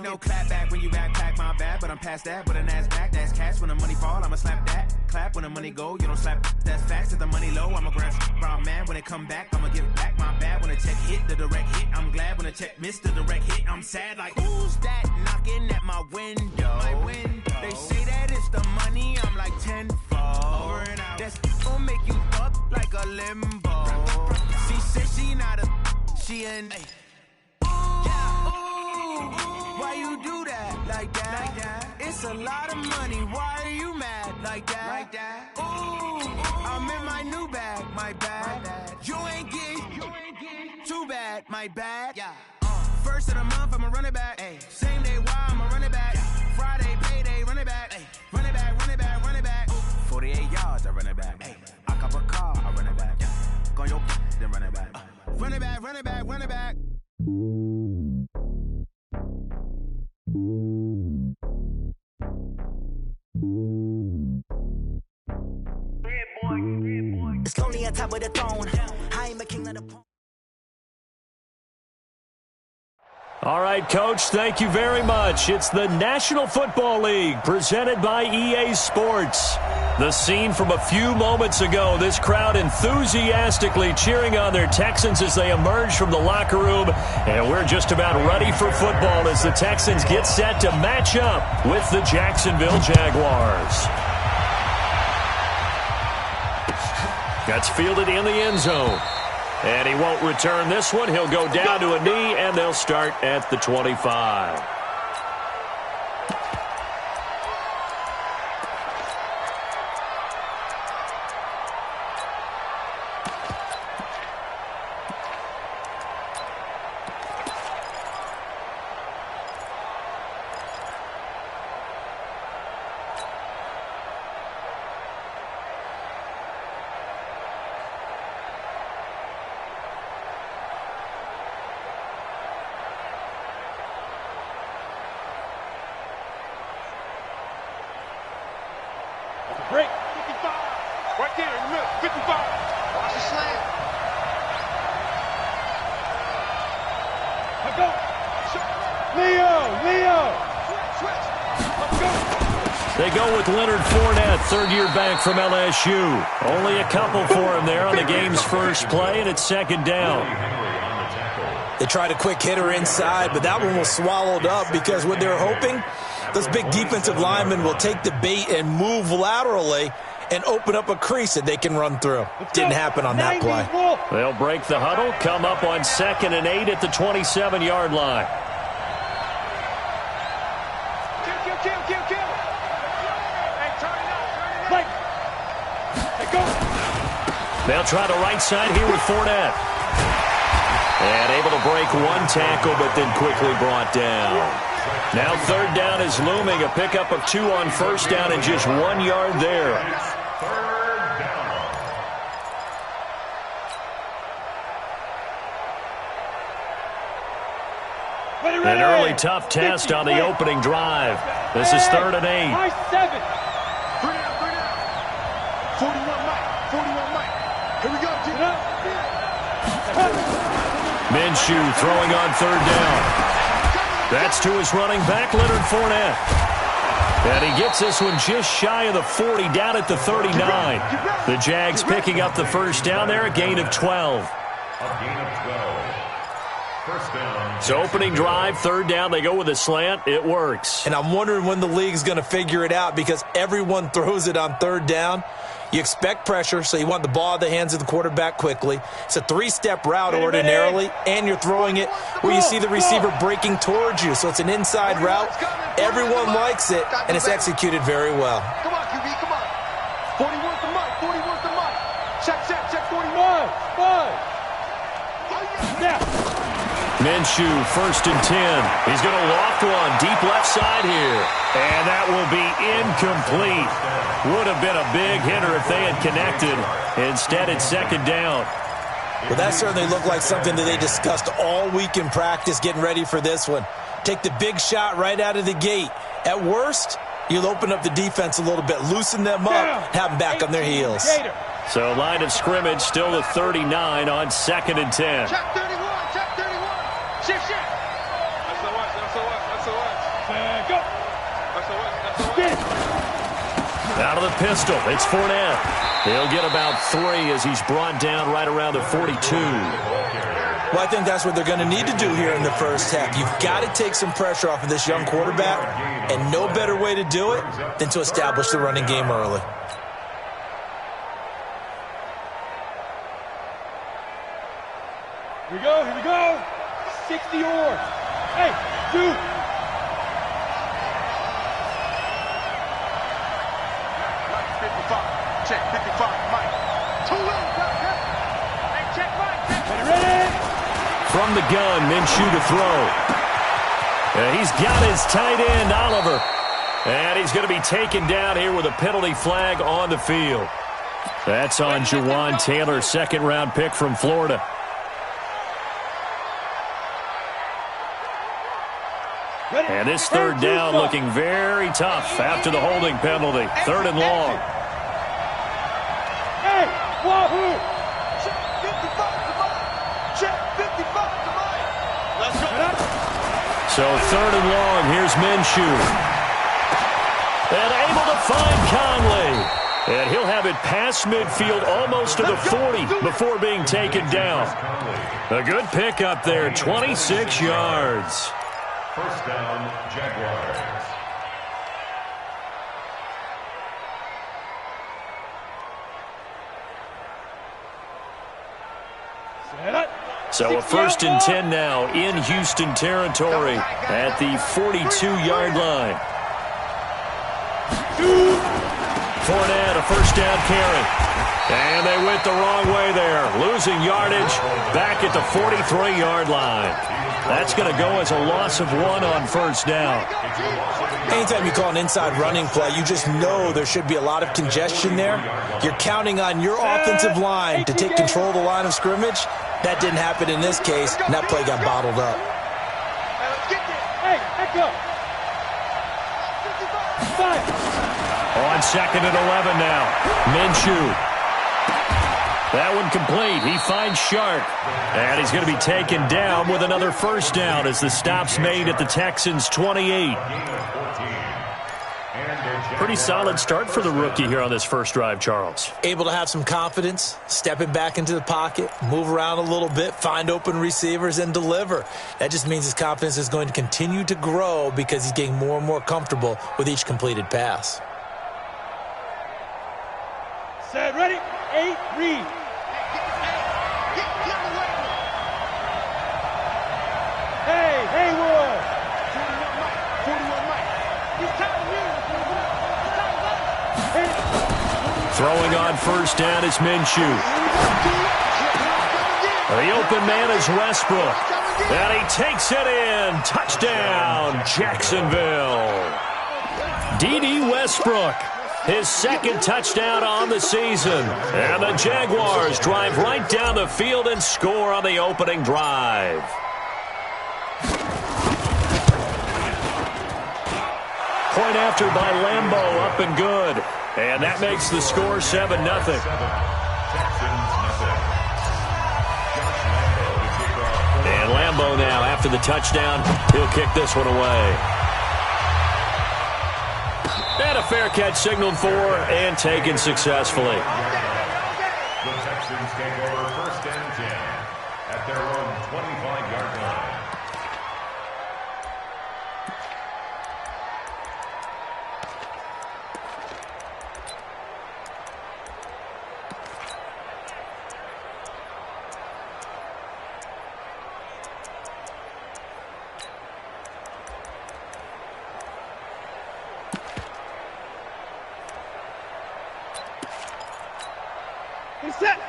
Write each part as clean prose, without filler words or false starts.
no clap back when you backpack, my bad, but I'm past that. With an ass back, that's cash. When the money fall, I'ma slap that. Clap when the money go, you don't slap. That's facts. If the money low, I'ma grab brown man. When it come back, I'ma give back my bad. When the check hit, the direct hit, I'm glad. When the check missed the direct hit, I'm sad. Like, who's that knocking at my window? They say that it's the money, I'm like tenfold. Over and out. That's gon' make you up like a limbo. She said she not a, she an. Why you do that like that? It's a lot of money. Why are you mad like that? Ooh, I'm in my new bag, my bad. You ain't get too bad, my bad. Yeah. First of the month, I'ma run it back. Ay. Same day, why I'ma run it back. Friday, payday, run it back. Ay. Run it back, run it back, run it back. 48 yards, I run it back. Ay. I cop a car, I run it back. Go on your then run it back. Run it back, run it back, run it back. It's lonely on top of the throne. I am a king of the pole. All right, Coach, thank you very much. It's the National Football League presented by EA Sports. The scene from a few moments ago, this crowd enthusiastically cheering on their Texans as they emerge from the locker room. And we're just about ready for football as the Texans get set to match up with the Jacksonville Jaguars. That's fielded in the end zone. And he won't return this one. He'll go down to a knee, and they'll start at the 25. Break, 55. Right there in the middle, 55. Watch the slant. Let's go. Leo. Switch. Let's go. They go with Leonard Fournette, third-year back from LSU. Only a couple for him there on the game's first play, and it's second down. They tried a quick hitter inside, but that one was swallowed up because what they're hoping, those big defensive linemen will take the bait and move laterally and open up a crease that they can run through. Didn't happen on that play. They'll break the huddle, come up on 2nd and 8 at the 27-yard line. Kill. Hey, turn it up. Hey, go. They'll try the right side here with Fournette. And able to break one tackle, but then quickly brought down. Now third down is looming. A pickup of 2 on first down and just 1 yard there. An early tough test on the opening drive. This is 3rd and 8. High 7. Bring it up. 41 Mike. Here we go. Minshew throwing on 3rd down. That's to his running back, Leonard Fournette. And he gets this one just shy of the 40, down at the 39. The Jags picking up the first down there, a gain of 12. First down. So opening drive, 3rd down, they go with a slant. It works. And I'm wondering when the league's going to figure it out because everyone throws it on 3rd down. You expect pressure, so you want the ball in the hands of the quarterback quickly. It's a 3-step route ordinarily, and you're throwing it where you see the receiver breaking towards you. So it's an inside route. Everyone likes it, and it's executed very well. Come on, QB, come on. 41's the Mike. Check, 41. Yeah. Minshew, 1st and 10. He's going to loft one deep left side here. And that will be incomplete. Would have been a big hitter if they had connected. Instead, it's 2nd down. Well, that certainly looked like something that they discussed all week in practice getting ready for this one. Take the big shot right out of the gate. At worst, you'll open up the defense a little bit, loosen them up, have them back on their heels. So line of scrimmage still the 39 on 2nd and 10. Check 31. Shift. That's so much. go. Out of the pistol, it's Fournette. He'll get about 3 as he's brought down right around the 42. Well, I think that's what they're going to need to do here in the first half. You've got to take some pressure off of this young quarterback, and no better way to do it than to establish the running game early. Here we go, here we go. 60 yards. Hey, dude. Check 55, Mike. 2 lanes up, hey, check Mike. Ready? From the gun, Minshew to throw. He's got his tight end, Oliver. And he's going to be taken down here with a penalty flag on the field. That's on Jawan Taylor, second-round pick from Florida. And this third down looking very tough after the holding penalty. 3rd and long. Hey, wahoo! Check 55 to Mike. Check 55 to Mike. Let's go. So 3rd and long, here's Minshew. And able to find Conley. And he'll have it past midfield almost to the 40 before being taken down. A good pickup there, 26 yards. First down, Jaguars. So a 1st and 10 now in Houston territory at the 42-yard line. Fournette, a 1st down carry. And they went the wrong way there, losing yardage back at the 43-yard line. That's going to go as a loss of 1 on 1st down. Anytime you call an inside running play, you just know there should be a lot of congestion there. You're counting on your offensive line to take control of the line of scrimmage. That didn't happen in this case, and that play got bottled up. Hey, back up. On 2nd and 11 now, Minshew. That one complete. He finds Sharp. And he's going to be taken down with another 1st down as the stop's made at the Texans' 28. Pretty solid start for the rookie here on this first drive, Charles. Able to have some confidence, stepping back into the pocket, move around a little bit, find open receivers, and deliver. That just means his confidence is going to continue to grow because he's getting more and more comfortable with each completed pass. Set, ready, 8, read. Hey, Haywood. 41 Mike. He's telling you. Throwing on 1st down is Minshew. The open man is Westbrook. And he takes it in. Touchdown, Jacksonville. D.D. Westbrook, his 2nd touchdown on the season. And the Jaguars drive right down the field and score on the opening drive. Point after by Lambeau, up and good. And that makes the score 7-0. And Lambeau now, after the touchdown, he'll kick this one away. And a fair catch signaled for and taken successfully. The Texans take over 1st and 10 at their own 25-yard line.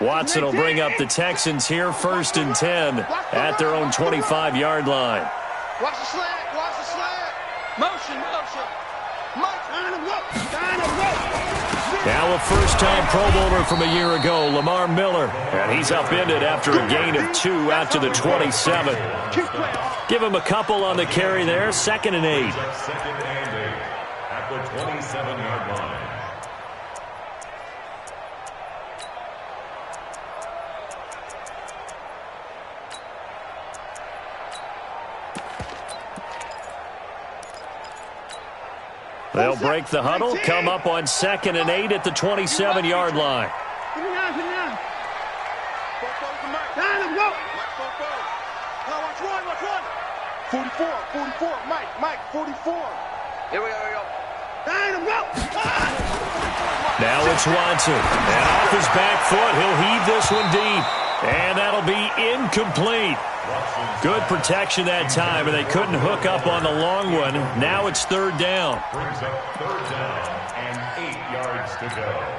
Watson will bring up the Texans here, 1st and 10 at their own 25-yard line. Watch the slant, watch the slant. Motion, motion. Now a first-time Pro Bowler from a year ago, Lamar Miller. And he's upended after a gain of 2 out to the 27. Give him a couple on the carry there, 2nd and 8. 2nd and 8 at the 27-yard line. They'll break the huddle, come up on 2nd and 8 at the 27-yard line. 44, Mike, 44. Here we go. Now it's Watson. And off his back foot, he'll heave this one deep. And that'll be incomplete. Good protection that time, and they couldn't hook up on the long one. Now it's 3rd down. Brings up 3rd down and 8 yards to go.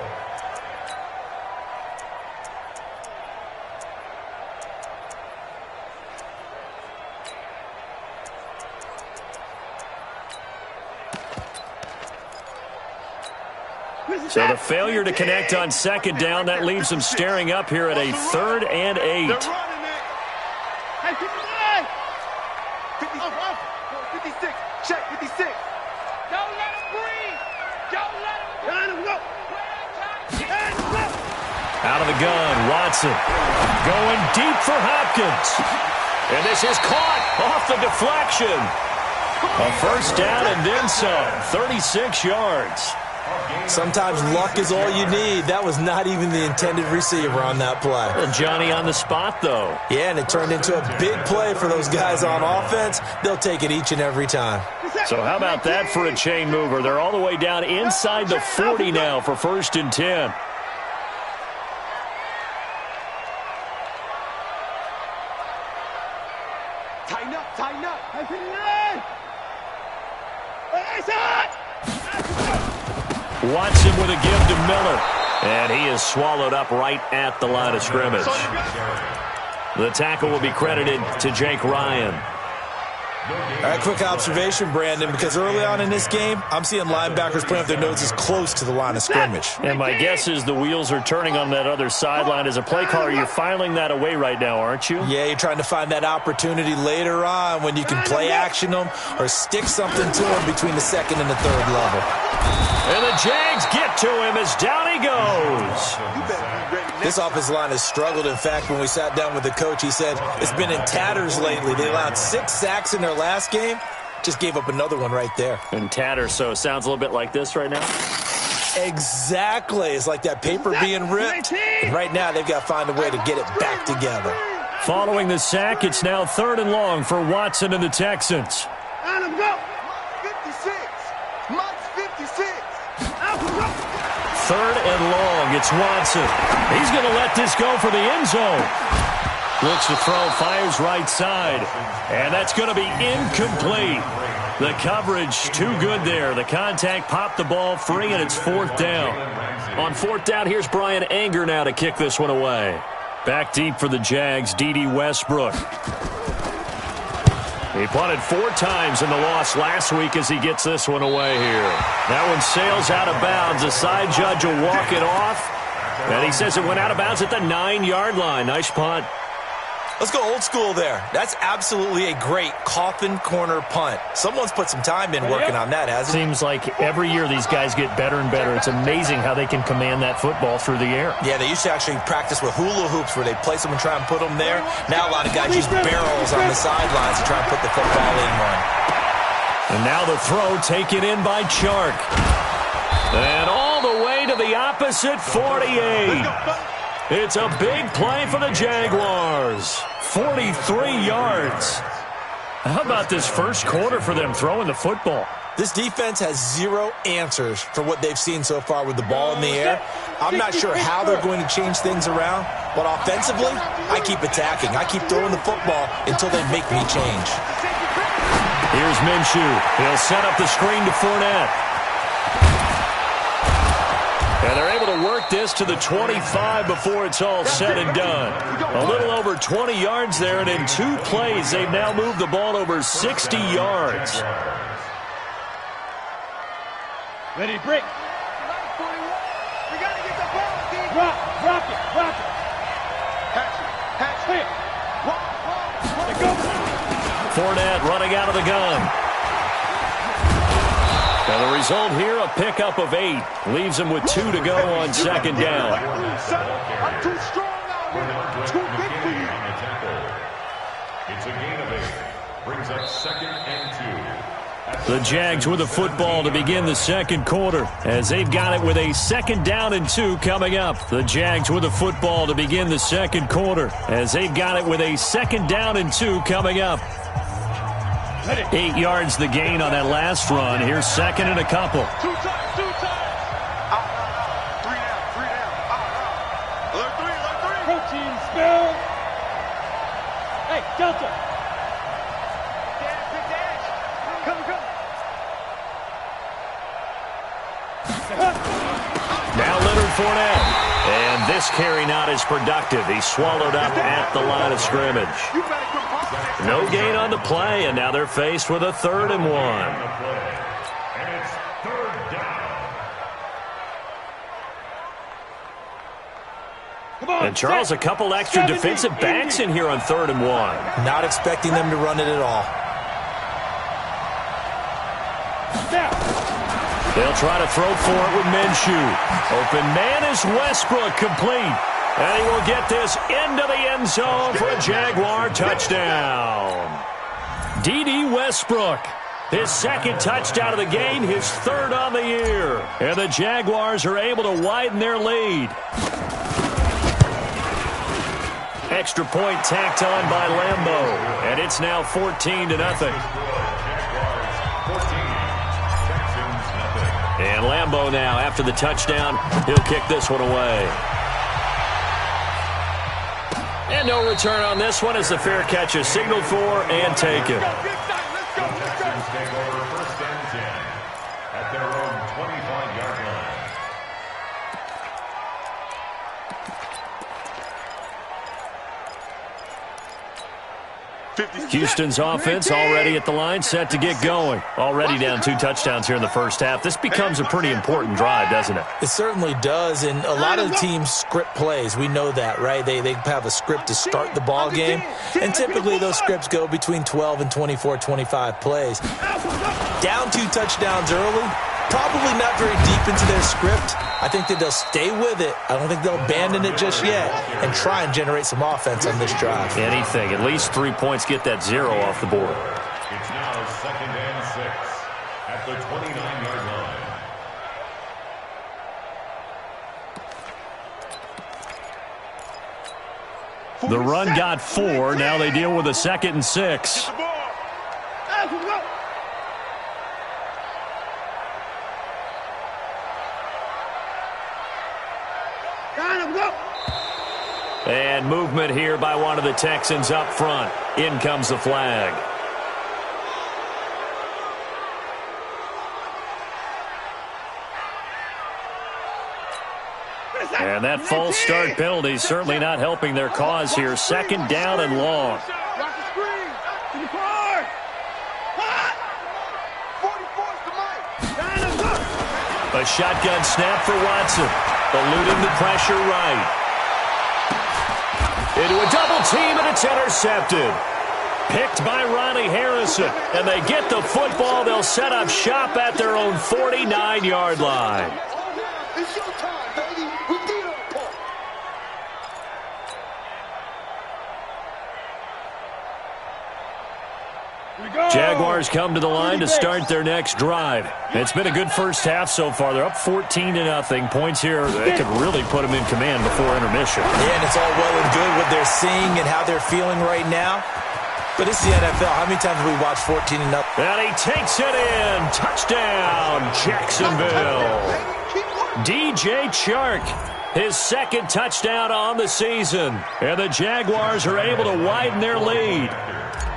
So the failure to connect on 2nd down, that leaves them staring up here at a 3rd and 8. They're running it. Hey, 59. 56. Check, 56. Don't let him breathe. Don't let him go. Out of the gun, Watson going deep for Hopkins. And this is caught off the deflection. A 1st down and then some, 36 yards. Sometimes luck is all you need. That was not even the intended receiver on that play. Well, Johnny on the spot, though. Yeah, and it turned into a big play for those guys on offense. They'll take it each and every time. So how about that for a chain mover? They're all the way down inside the 40 now for 1st and 10. Tighten up. Watson with a give to Miller. And he is swallowed up right at the line of scrimmage. The tackle will be credited to Jake Ryan. All right, quick observation, Brandon, because early on in this game, I'm seeing linebackers playing with their noses close to the line of scrimmage. And my guess is the wheels are turning on that other sideline. As a play caller, you're filing that away right now, aren't you? Yeah, you're trying to find that opportunity later on when you can play action them or stick something to them between the 2nd and the 3rd level. And the Jags get to him as down he goes. This offensive line has struggled. In fact, when we sat down with the coach, he said it's been in tatters lately. They allowed 6 sacks in their last game. Just gave up another one right there. In tatters, so it sounds a little bit like this right now? Exactly. It's like that paper being ripped. And right now, they've got to find a way to get it back together. Following the sack, it's now 3rd and long for Watson and the Texans. Let him go. 56. Mike's 56. 3rd and long. It's Watson. He's going to let this go for the end zone. Looks to throw, fires right side. And that's going to be incomplete. The coverage too good there. The contact popped the ball free, and it's 4th down. On 4th down, here's Brian Anger now to kick this one away. Back deep for the Jags, D.D. Westbrook. He punted 4 times in the loss last week as he gets this one away here. That one sails out of bounds. The side judge will walk it off. And he says it went out of bounds at the 9-yard line. Nice punt. Let's go old school there. That's absolutely a great coffin corner punt. Someone's put some time in working on that, hasn't it? Seems like every year these guys get better and better. It's amazing how they can command that football through the air. Yeah, they used to actually practice with hula hoops where they place them and try and put them there. Now a lot of guys use barrels on the sidelines to try and put the football in one. And now the throw taken in by Chark. And all the way to the opposite 48. It's a big play for the Jaguars. 43 yards. How about this first quarter for them throwing the football? This defense has 0 answers for what they've seen so far with the ball in the air. I'm not sure how they're going to change things around, but offensively, I keep attacking. I keep throwing the football until they make me change. Here's Minshew. He'll set up the screen to Fournette. And they're able to work this to the 25 before it's all said and done. A little over 20 yards there, and in 2 plays, they've now moved the ball over 60 yards. Ready to break. We got to get the ball, D. Drop it. Pass it. Let go. Fournette running out of the gun. And the result here, a pickup of 8. Leaves him with 2 to go on 2nd down. I'm too strong out here. Too big for you. It's a gain of 8. Brings up 2nd and 2 The Jags with the football to begin the second quarter as they've got it with a 2nd down and 2 coming up. The Jags with the football to begin the second quarter as they've got it with a 2nd down and 2 coming up. 8 yards the gain on that last run. Here's 2nd and a couple. 2 times. 3 down. Alert 3. Protein spill. Hey, Delta. Come. Now Leonard Fournette. And this carry not as productive. He's swallowed up at the line of scrimmage. No gain on the play, and now they're faced with a 3rd and 1. And it's 3rd down. And Charles, a couple extra defensive backs in here on 3rd and 1. Not expecting them to run it at all. They'll try to throw for it with Minshew. Open man is Westbrook, complete. And he will get this into the end zone for a Jaguar touchdown. D.D. Westbrook, his 2nd touchdown of the game, his 3rd on the year. And the Jaguars are able to widen their lead. Extra point tacked on by Lambeau. And it's now 14-0. And Lambeau now, after the touchdown, he'll kick this one away. And no return on this one as the fair catch is signaled for and taken. Texans take over 1st and 10 at their own 25-yard line. Houston's offense already at the line, set to get going. Already down 2 touchdowns here in the first half. This becomes a pretty important drive, doesn't it? It certainly does, and a lot of teams script plays. We know that, right? They have a script to start the ball game, and typically those scripts go between 12 and 24, 25 plays. Down 2 touchdowns early, probably not very deep into their script. I think that they'll stay with it. I don't think they'll abandon it just yet and try and generate some offense on this drive. Anything. At least 3 points get that 0 off the board. It's now 2nd and 6 at the 29-yard line. The run got 4. Now they deal with a 2nd and 6. And movement here by one of the Texans up front. In comes the flag. And that false start penalty is certainly not helping their cause here. 2nd down and long. A shotgun snap for Watson. Eluding the pressure right. Into a double team, and it's intercepted. Picked by Ronnie Harrison. And they get the football. They'll set up shop at their own 49-yard line. It's your time, baby. We did our part. Jaguars come to the line to start their next drive. It's been a good first half so far. They're up 14-0. Points here, they could really put them in command before intermission. Yeah, and it's all well and good what they're seeing and how they're feeling right now. But it's the NFL. How many times have we watched 14-0? And he takes it in. Touchdown, Jacksonville. DJ Chark, his 2nd touchdown on the season. And the Jaguars are able to widen their lead.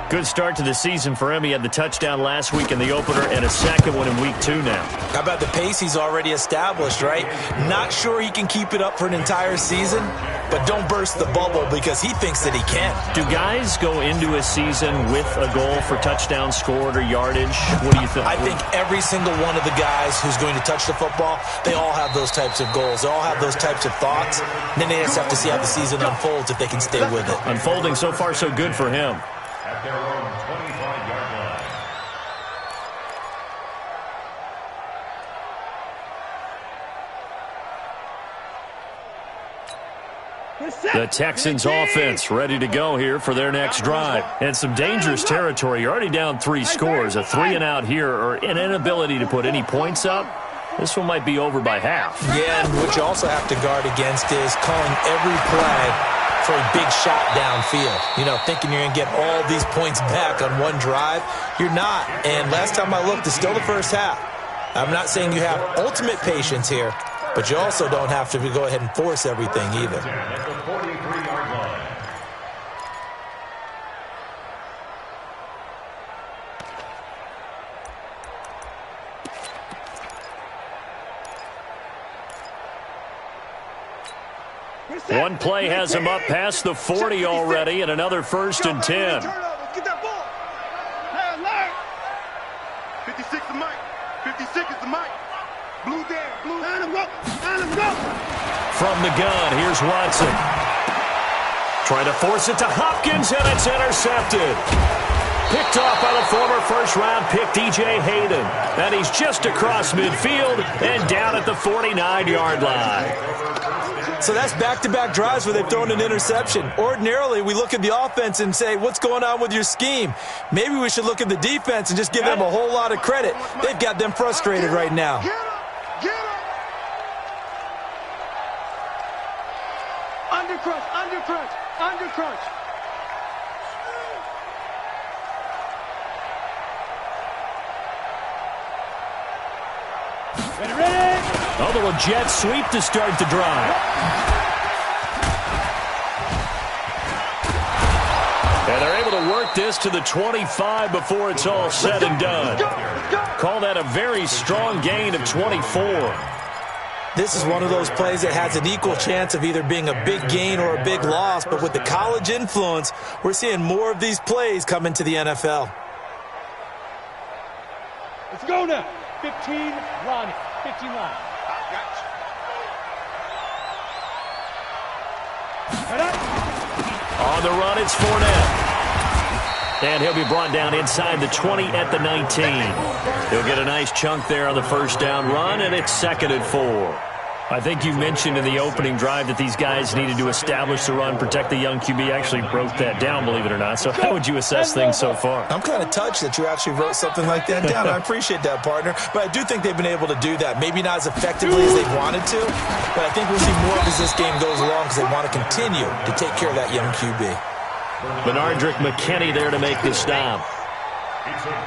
Good start to the season for him. He had the touchdown last week in the opener and a 2nd one in week 2 now. How about the pace he's already established, right? Not sure he can keep it up for an entire season, but don't burst the bubble because he thinks that he can. Do guys go into a season with a goal for touchdown scored or yardage? What do you think? I think every single one of the guys who's going to touch the football, they all have those types of goals. They all have those types of thoughts. And then they just have to see how the season unfolds if they can stay with it. Unfolding so far so good for him. At their own 25-yard line. The Texans offense ready to go here for their next drive. And some dangerous territory. You're already down 3 scores. A 3-and-out here or an inability to put any points up. This one might be over by half. Yeah, and what you also have to guard against is calling every play for a big shot downfield. You know, thinking you're going to get all these points back on one drive. You're not. And last time I looked, it's still the first half. I'm not saying you have ultimate patience here, but you also don't have to go ahead and force everything either. At the 43-yard line. One play has him up past the 40 already, and another 1st and 10. Get that ball. 56 is Mike. 56 is the Mike. Blue there. Blue. Line him up. Line him up. From the gun, here's Watson. Trying to force it to Hopkins, and it's intercepted. Picked off by the former first-round pick, DJ Hayden. And he's just across midfield and down at the 49-yard line. So that's back-to-back drives where they've thrown an interception. Ordinarily, we look at the offense and say, what's going on with your scheme? Maybe we should look at the defense and just give them a whole lot of credit. They've got them frustrated right now. Get up. Get up. Under crunch. Under crunch. Under crunch. Ready. Oh, the jet sweep to start the drive. And they're able to work this to the 25 before it's all said and done. Call that a very strong gain of 24. This is one of those plays that has an equal chance of either being a big gain or a big loss, but with the college influence, we're seeing more of these plays come into the NFL. Let's go now. 15 line. 15 line. On the run, it's Fournette. And he'll be brought down inside the 20 at the 19. He'll get a nice chunk there on the first down run, and it's 2nd and 4. I think you mentioned in the opening drive that these guys needed to establish the run, protect the young QB. Actually wrote that down, believe it or not. So how would you assess things so far? I'm kind of touched that you actually wrote something like that down. I appreciate that, partner. But I do think they've been able to do that. Maybe not as effectively as they wanted to, but I think we'll see more of as this game goes along because they want to continue to take care of that young QB. Benardrick McKinney there to make the stop.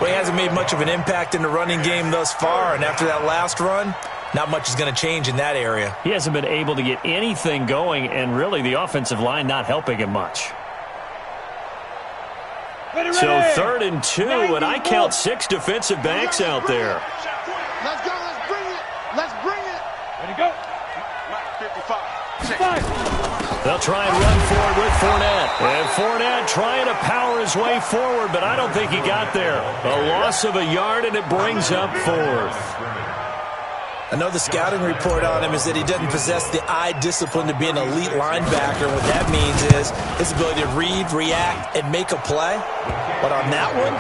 Well, he hasn't made much of an impact in the running game thus far, and after that last run, not much is going to change in that area. He hasn't been able to get anything going, and really the offensive line not helping him much. So 3rd and 2, and I count 6 defensive backs out there. Let's go. Let's bring it. Let's bring it. Ready to go. 55. They'll try and run forward with Fournette. And Fournette trying to power his way forward, but I don't think he got there. A loss of a yard, and it brings up 4th. I know the scouting report on him is that he doesn't possess the eye discipline to be an elite linebacker. What that means is his ability to read, react, and make a play. But on that one,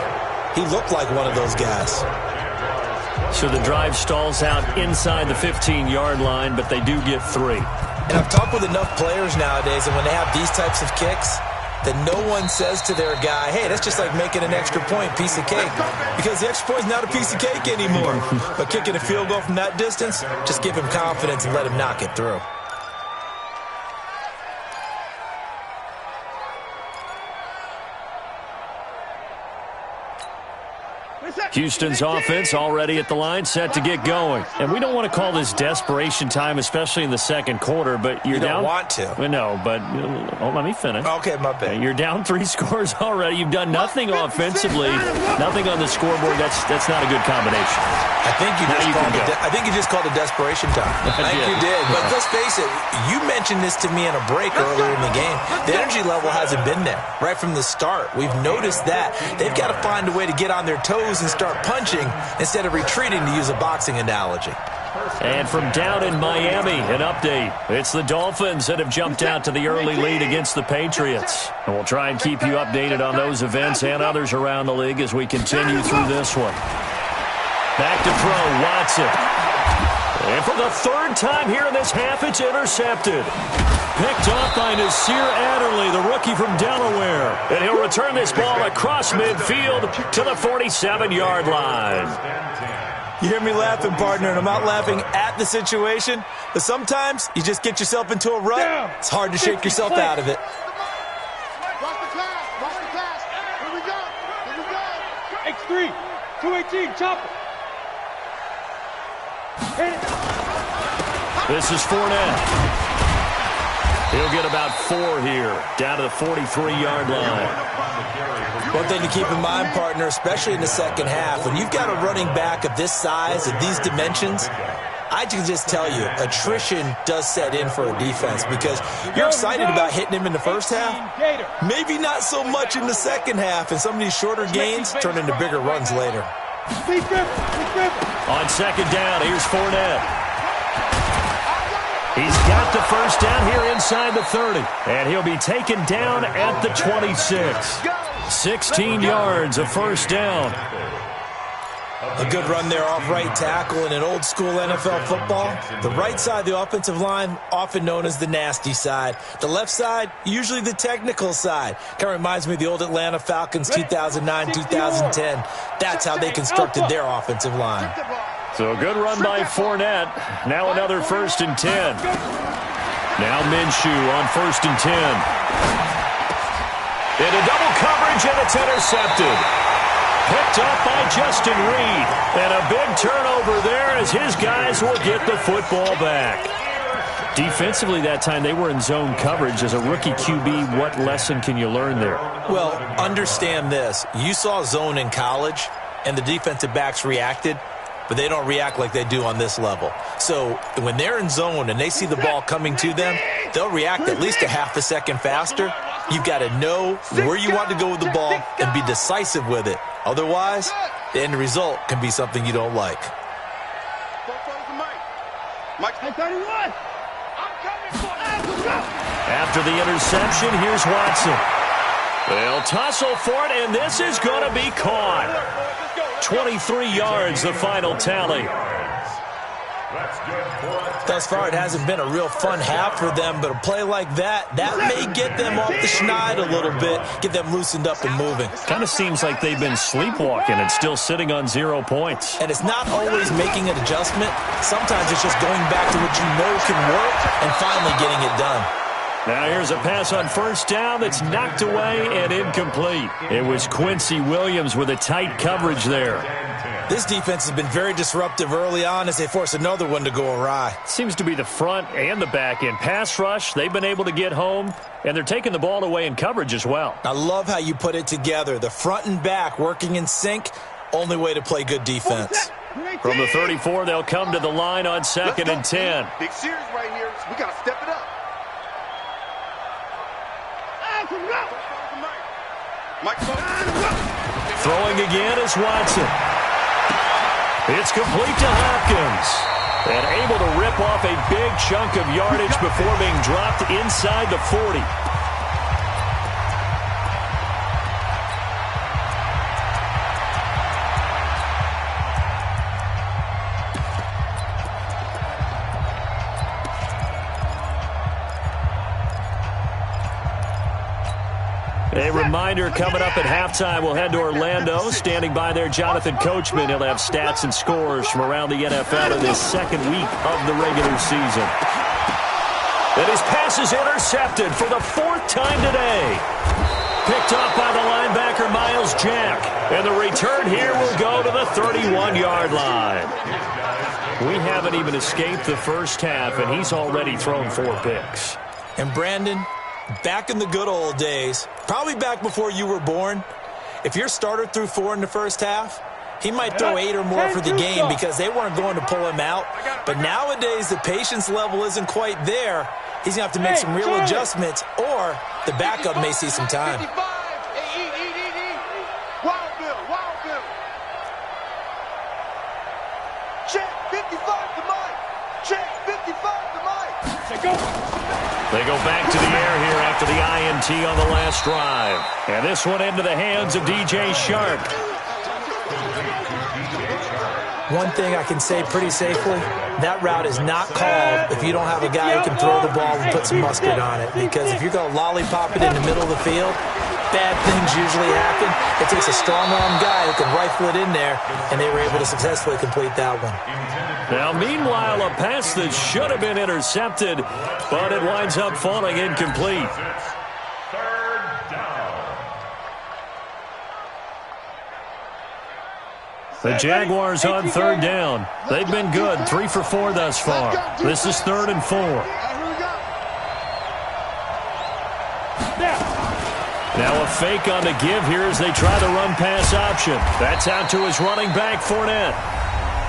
he looked like one of those guys. So the drive stalls out inside the 15-yard line, but they do get 3. And I've talked with enough players nowadays, and when they have these types of kicks, that no one says to their guy, hey, that's just like making an extra point, piece of cake. Because the extra point is not a piece of cake anymore. But kicking a field goal from that distance, just give him confidence and let him knock it through. Houston's offense already at the line, set to get going. And we don't want to call this desperation time, especially in the second quarter, but you're down. You don't want to. No, but let me finish. Okay, my bad. You're down 3 scores already. You've done nothing offensively, nothing on the scoreboard. That's not a good combination. I think you just called it desperation time. I think you did. But let's face it, you mentioned this to me in a break earlier in the game. The energy level hasn't been there right from the start. We've noticed that. They've got to find a way to get on their toes and start punching instead of retreating, to use a boxing analogy. And from down in Miami, an update. It's the Dolphins that have jumped out to the early lead against the Patriots. And we'll try and keep you updated on those events and others around the league as we continue through this one. Back to throw, Watson. And for the third time here in this half, it's intercepted. Picked off by Nasir Adderley, the rookie from Delaware. And he'll return this ball across midfield to the 47-yard line. You hear me laughing, partner, and I'm not laughing at the situation, but sometimes you just get yourself into a rut. It's hard to shake yourself out of it. X3, 218, chopper. This is Fournette. He'll get about 4 here, down to the 43-yard line. One thing to keep in mind, partner, especially in the second half, when you've got a running back of this size, of these dimensions, I can just tell you, attrition does set in for a defense because you're excited about hitting him in the first half. Maybe not so much in the second half, and some of these shorter gains turn into bigger runs later. On second down, here's Fournette. He's got the first down here inside the 30, and he'll be taken down at the 26. 16 yards of first down. A good run there off right tackle in an old-school NFL football. The right side of the offensive line, often known as the nasty side. The left side, usually the technical side. Kind of reminds me of the old Atlanta Falcons 2009-2010. That's how they constructed their offensive line. So a good run by Fournette. Now another 1st and 10. Now Minshew on 1st and 10. Into double coverage, and it's intercepted. Picked up by Justin Reed. And a big turnover there as his guys will get the football back. Defensively that time, they were in zone coverage. As a rookie QB, what lesson can you learn there? Well, understand this. You saw zone in college, and the defensive backs reacted, but they don't react like they do on this level. So when they're in zone and they see the ball coming to them, they'll react at least a half a second faster. You've got to know where you want to go with the ball and be decisive with it. Otherwise, the end result can be something you don't like. After the interception, here's Watson. They'll tussle for it, and this is going to be caught. 23 yards, the final tally. Thus far, it hasn't been a real fun half for them, but a play like that may get them off the schneid a little bit, get them loosened up and moving. Kind of seems like they've been sleepwalking and still sitting on 0 points. And it's not always making an adjustment. Sometimes it's just going back to what you know can work and finally getting it done. Now here's a pass on first down that's knocked away and incomplete. It was Quincy Williams with a tight coverage there. This defense has been very disruptive early on as they force another one to go awry. Seems to be the front and the back end. Pass rush, they've been able to get home, and they're taking the ball away in coverage as well. I love how you put it together. The front and back working in sync, only way to play good defense. From the 34, they'll come to the line on 2nd and 10. Big series right here, so we got to step it up. Throwing again is Watson. It's complete to Hopkins. And able to rip off a big chunk of yardage before being dropped inside the 40. A reminder, coming up at halftime, we'll head to Orlando. Standing by there, Jonathan Coachman. He'll have stats and scores from around the NFL in this second week of the regular season. And his pass is intercepted for the 4th time today. Picked off by the linebacker, Miles Jack. And the return here will go to the 31-yard line. We haven't even escaped the first half, and he's already thrown 4 picks. And Brandon, back in the good old days, probably back before you were born, if your starter threw 4 in the first half, he might throw 8 or more for the game because they weren't going to pull him out. But nowadays, the patience level isn't quite there. He's going to have to make some real adjustments, or the backup may see some time. Check 55 to Mike. Check 55 to Mike. They go back to the air here after the INT on the last drive. And this one into the hands of DJ Shark. One thing I can say pretty safely, that route is not called if you don't have a guy who can throw the ball and put some mustard on it. Because if you're going to lollipop it in the middle of the field, bad things usually happen. It takes a strong-arm guy who can rifle it in there, and they were able to successfully complete that one. Now, meanwhile, a pass that should have been intercepted, but it winds up falling incomplete. The Jaguars on third down. They've been good, 3 for 4 thus far. This is 3rd and 4. Now a fake on the give here as they try the run-pass option. That's out to his running back, Fournette.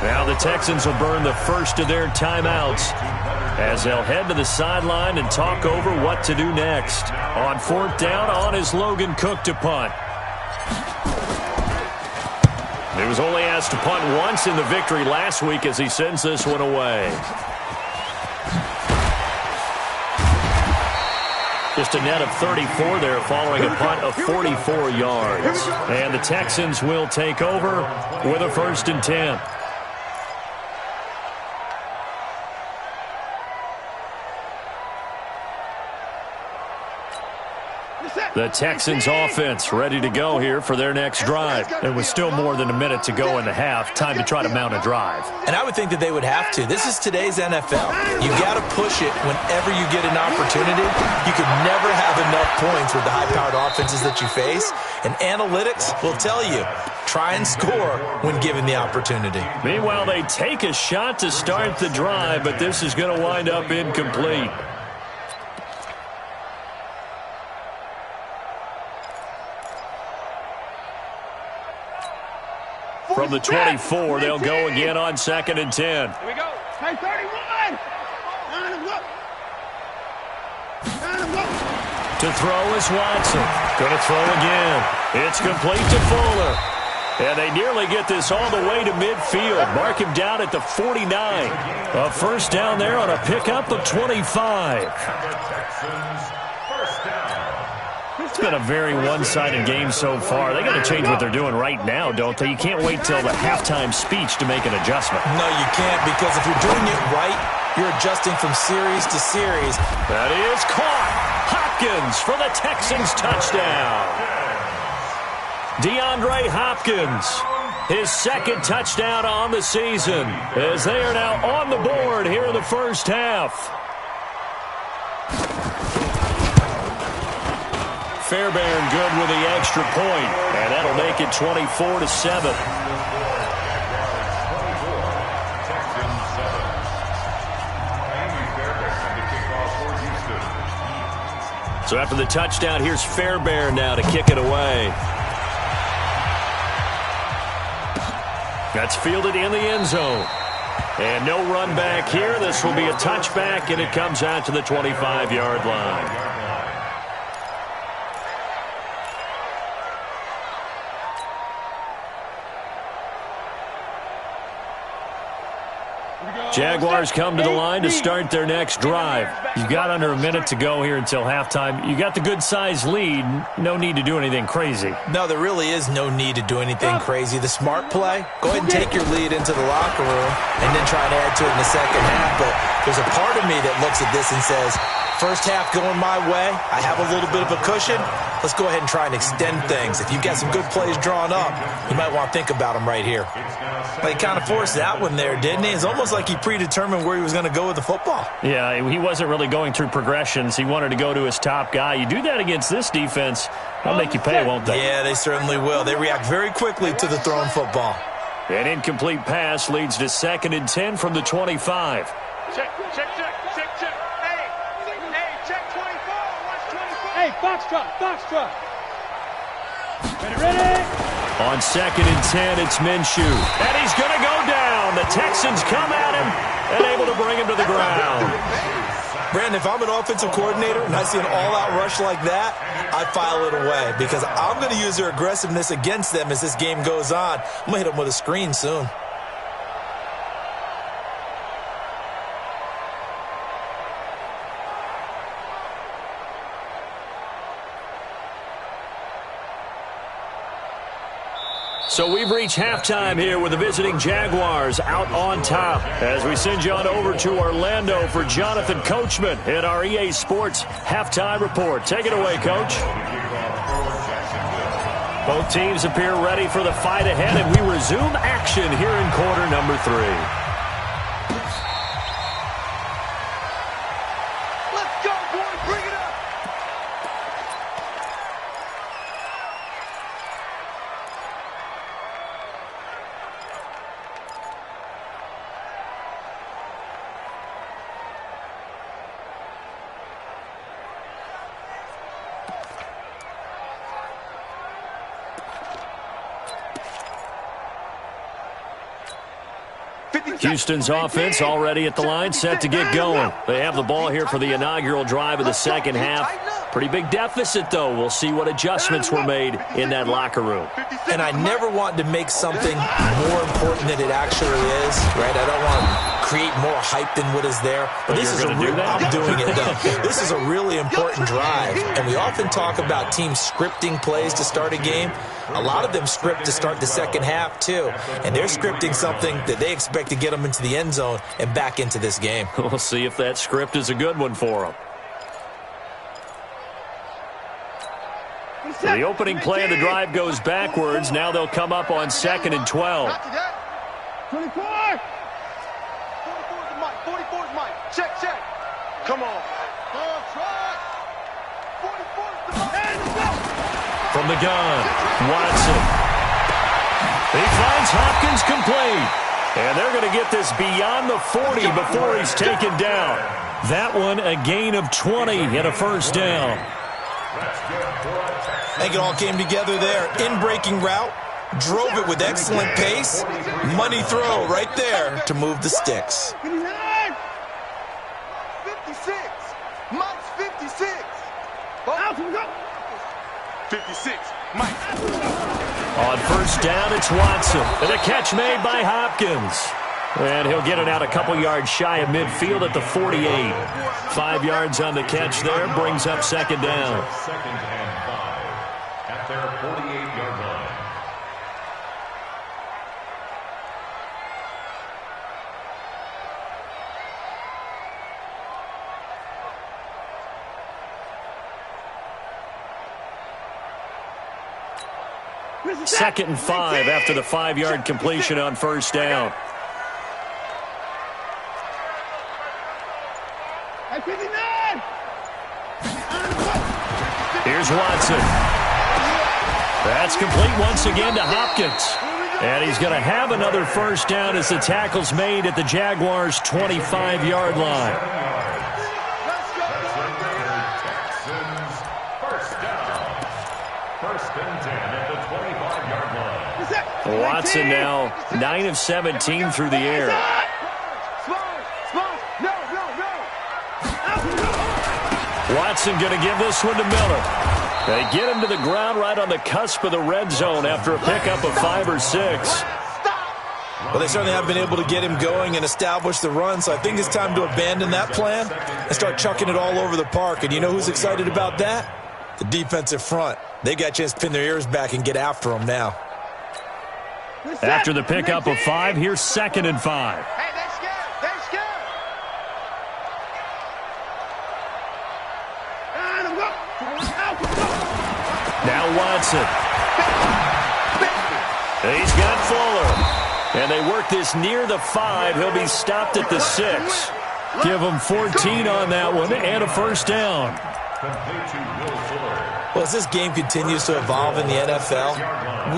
Now the Texans will burn the first of their timeouts as they'll head to the sideline and talk over what to do next. On 4th down, on is Logan Cook to punt. He was only asked to punt once in the victory last week as he sends this one away. Just a net of 34 there following a punt of 44 yards. And the Texans will take over with a 1st and 10. The Texans offense ready to go here for their next drive. There was still more than a minute to go in the half. Time to try to mount a drive. And I would think that they would have to. This is today's NFL. You got to push it whenever you get an opportunity. You can never have enough points with the high-powered offenses that you face. And analytics will tell you, try and score when given the opportunity. Meanwhile, they take a shot to start the drive, but this is going to wind up incomplete. From the 24, they'll go again on 2nd and 10. Here we go. Hey, 31. To throw is Watson. Going to throw again. It's complete to Fuller. And they nearly get this all the way to midfield. Mark him down at the 49. A 1st down there on a pickup of 25. It's been a very one-sided game so far. They got to change what they're doing right now, don't they? You can't wait till the halftime speech to make an adjustment. No, you can't, because if you're doing it right, you're adjusting from series to series. That is caught. Hopkins for the Texans touchdown. DeAndre Hopkins, his 2nd touchdown on the season, as they are now on the board here in the first half. Fairbairn good with the extra point, and that'll make it 24-7. So after the touchdown, here's Fairbairn now to kick it away. That's fielded in the end zone. And no run back here. This will be a touchback, and it comes out to the 25-yard line. Jaguars come to the line to start their next drive. You've got under a minute to go here until halftime. You got the good-sized lead. No need to do anything crazy. No, there really is no need to do anything crazy. The smart play, go ahead and take your lead into the locker room and then try and add to it in the second half. But there's a part of me that looks at this and says, first half going my way, I have a little bit of a cushion. Let's go ahead and try and extend things. If you've got some good plays drawn up, you might want to think about them right here. But he kind of forced that one there, didn't he? It's almost like he predetermined where he was going to go with the football. Yeah, he wasn't really going through progressions. He wanted to go to his top guy. You do that against this defense, they'll make you pay, won't they? Yeah, they certainly will. They react very quickly to the thrown football. An incomplete pass leads to 2nd and 10 from the 25. Check. Hey, check 24. Watch 24. Hey, Foxtrot. Ready. On 2nd and 10, it's Minshew. And he's going to go down. The Texans come at him and able to bring him to the ground. Brandon, if I'm an offensive coordinator and I see an all-out rush like that, I file it away because I'm going to use their aggressiveness against them as this game goes on. I'm going to hit them with a screen soon. So we've reached halftime here with the visiting Jaguars out on top. As we send you on over to Orlando for Jonathan Coachman in our EA Sports Halftime Report. Take it away, Coach. Both teams appear ready for the fight ahead, and we resume action here in quarter number 3. Houston's offense already at the line, set to get going. They have the ball here for the inaugural drive of the second half. Pretty big deficit, though. We'll see what adjustments were made in that locker room. And I never want to make something more important than it actually is, right? I don't want to create more hype than what is there. But this is I'm doing it, though. This is a really important drive. And we often talk about teams scripting plays to start a game. A lot of them script to start the second half, too. And they're scripting something that they expect to get them into the end zone and back into this game. We'll see if that script is a good one for them. The opening play of the drive goes backwards. Now they'll come up on 2nd and 12. 24! 44's Mike. Check, check. Come on. From the gun, Watson. He finds Hopkins complete. And they're going to get this beyond the 40 before he's taken down. That one a gain of 20 and a first down. I think it all came together there. In-breaking route, drove it with excellent pace. Money throw right there to move the sticks. 56. Mike's 56. 56. Mike. On first down, it's Watson. And a catch made by Hopkins. And he'll get it out a couple yards shy of midfield at the 48. 5 yards on the catch there, brings up second down. Second and 5 at their 48-yard line. Second and 5 after the 5-yard completion on first down. Here's Watson. That's complete once again to Hopkins. And he's going to have another first down as the tackle's made at the Jaguars' 25-yard line. First and 10 at the 25-yard line. Watson now 9 of 17 through the air. Watson going to give this one to Miller. They get him to the ground right on the cusp of the red zone after a pickup of 5 or 6. Well, they certainly have been able to get him going and establish the run, so I think it's time to abandon that plan and start chucking it all over the park. And you know who's excited about that? The defensive front. They got a chance to pin their ears back and get after him now. After the pickup of 5, here's 2nd and 5. Hey, they're scared. They're scared. Now Watson. He's got Fuller. And they work this near the 5. He'll be stopped at the 6. Give him 14 on that one and a first down. Well, as this game continues to evolve in the NFL,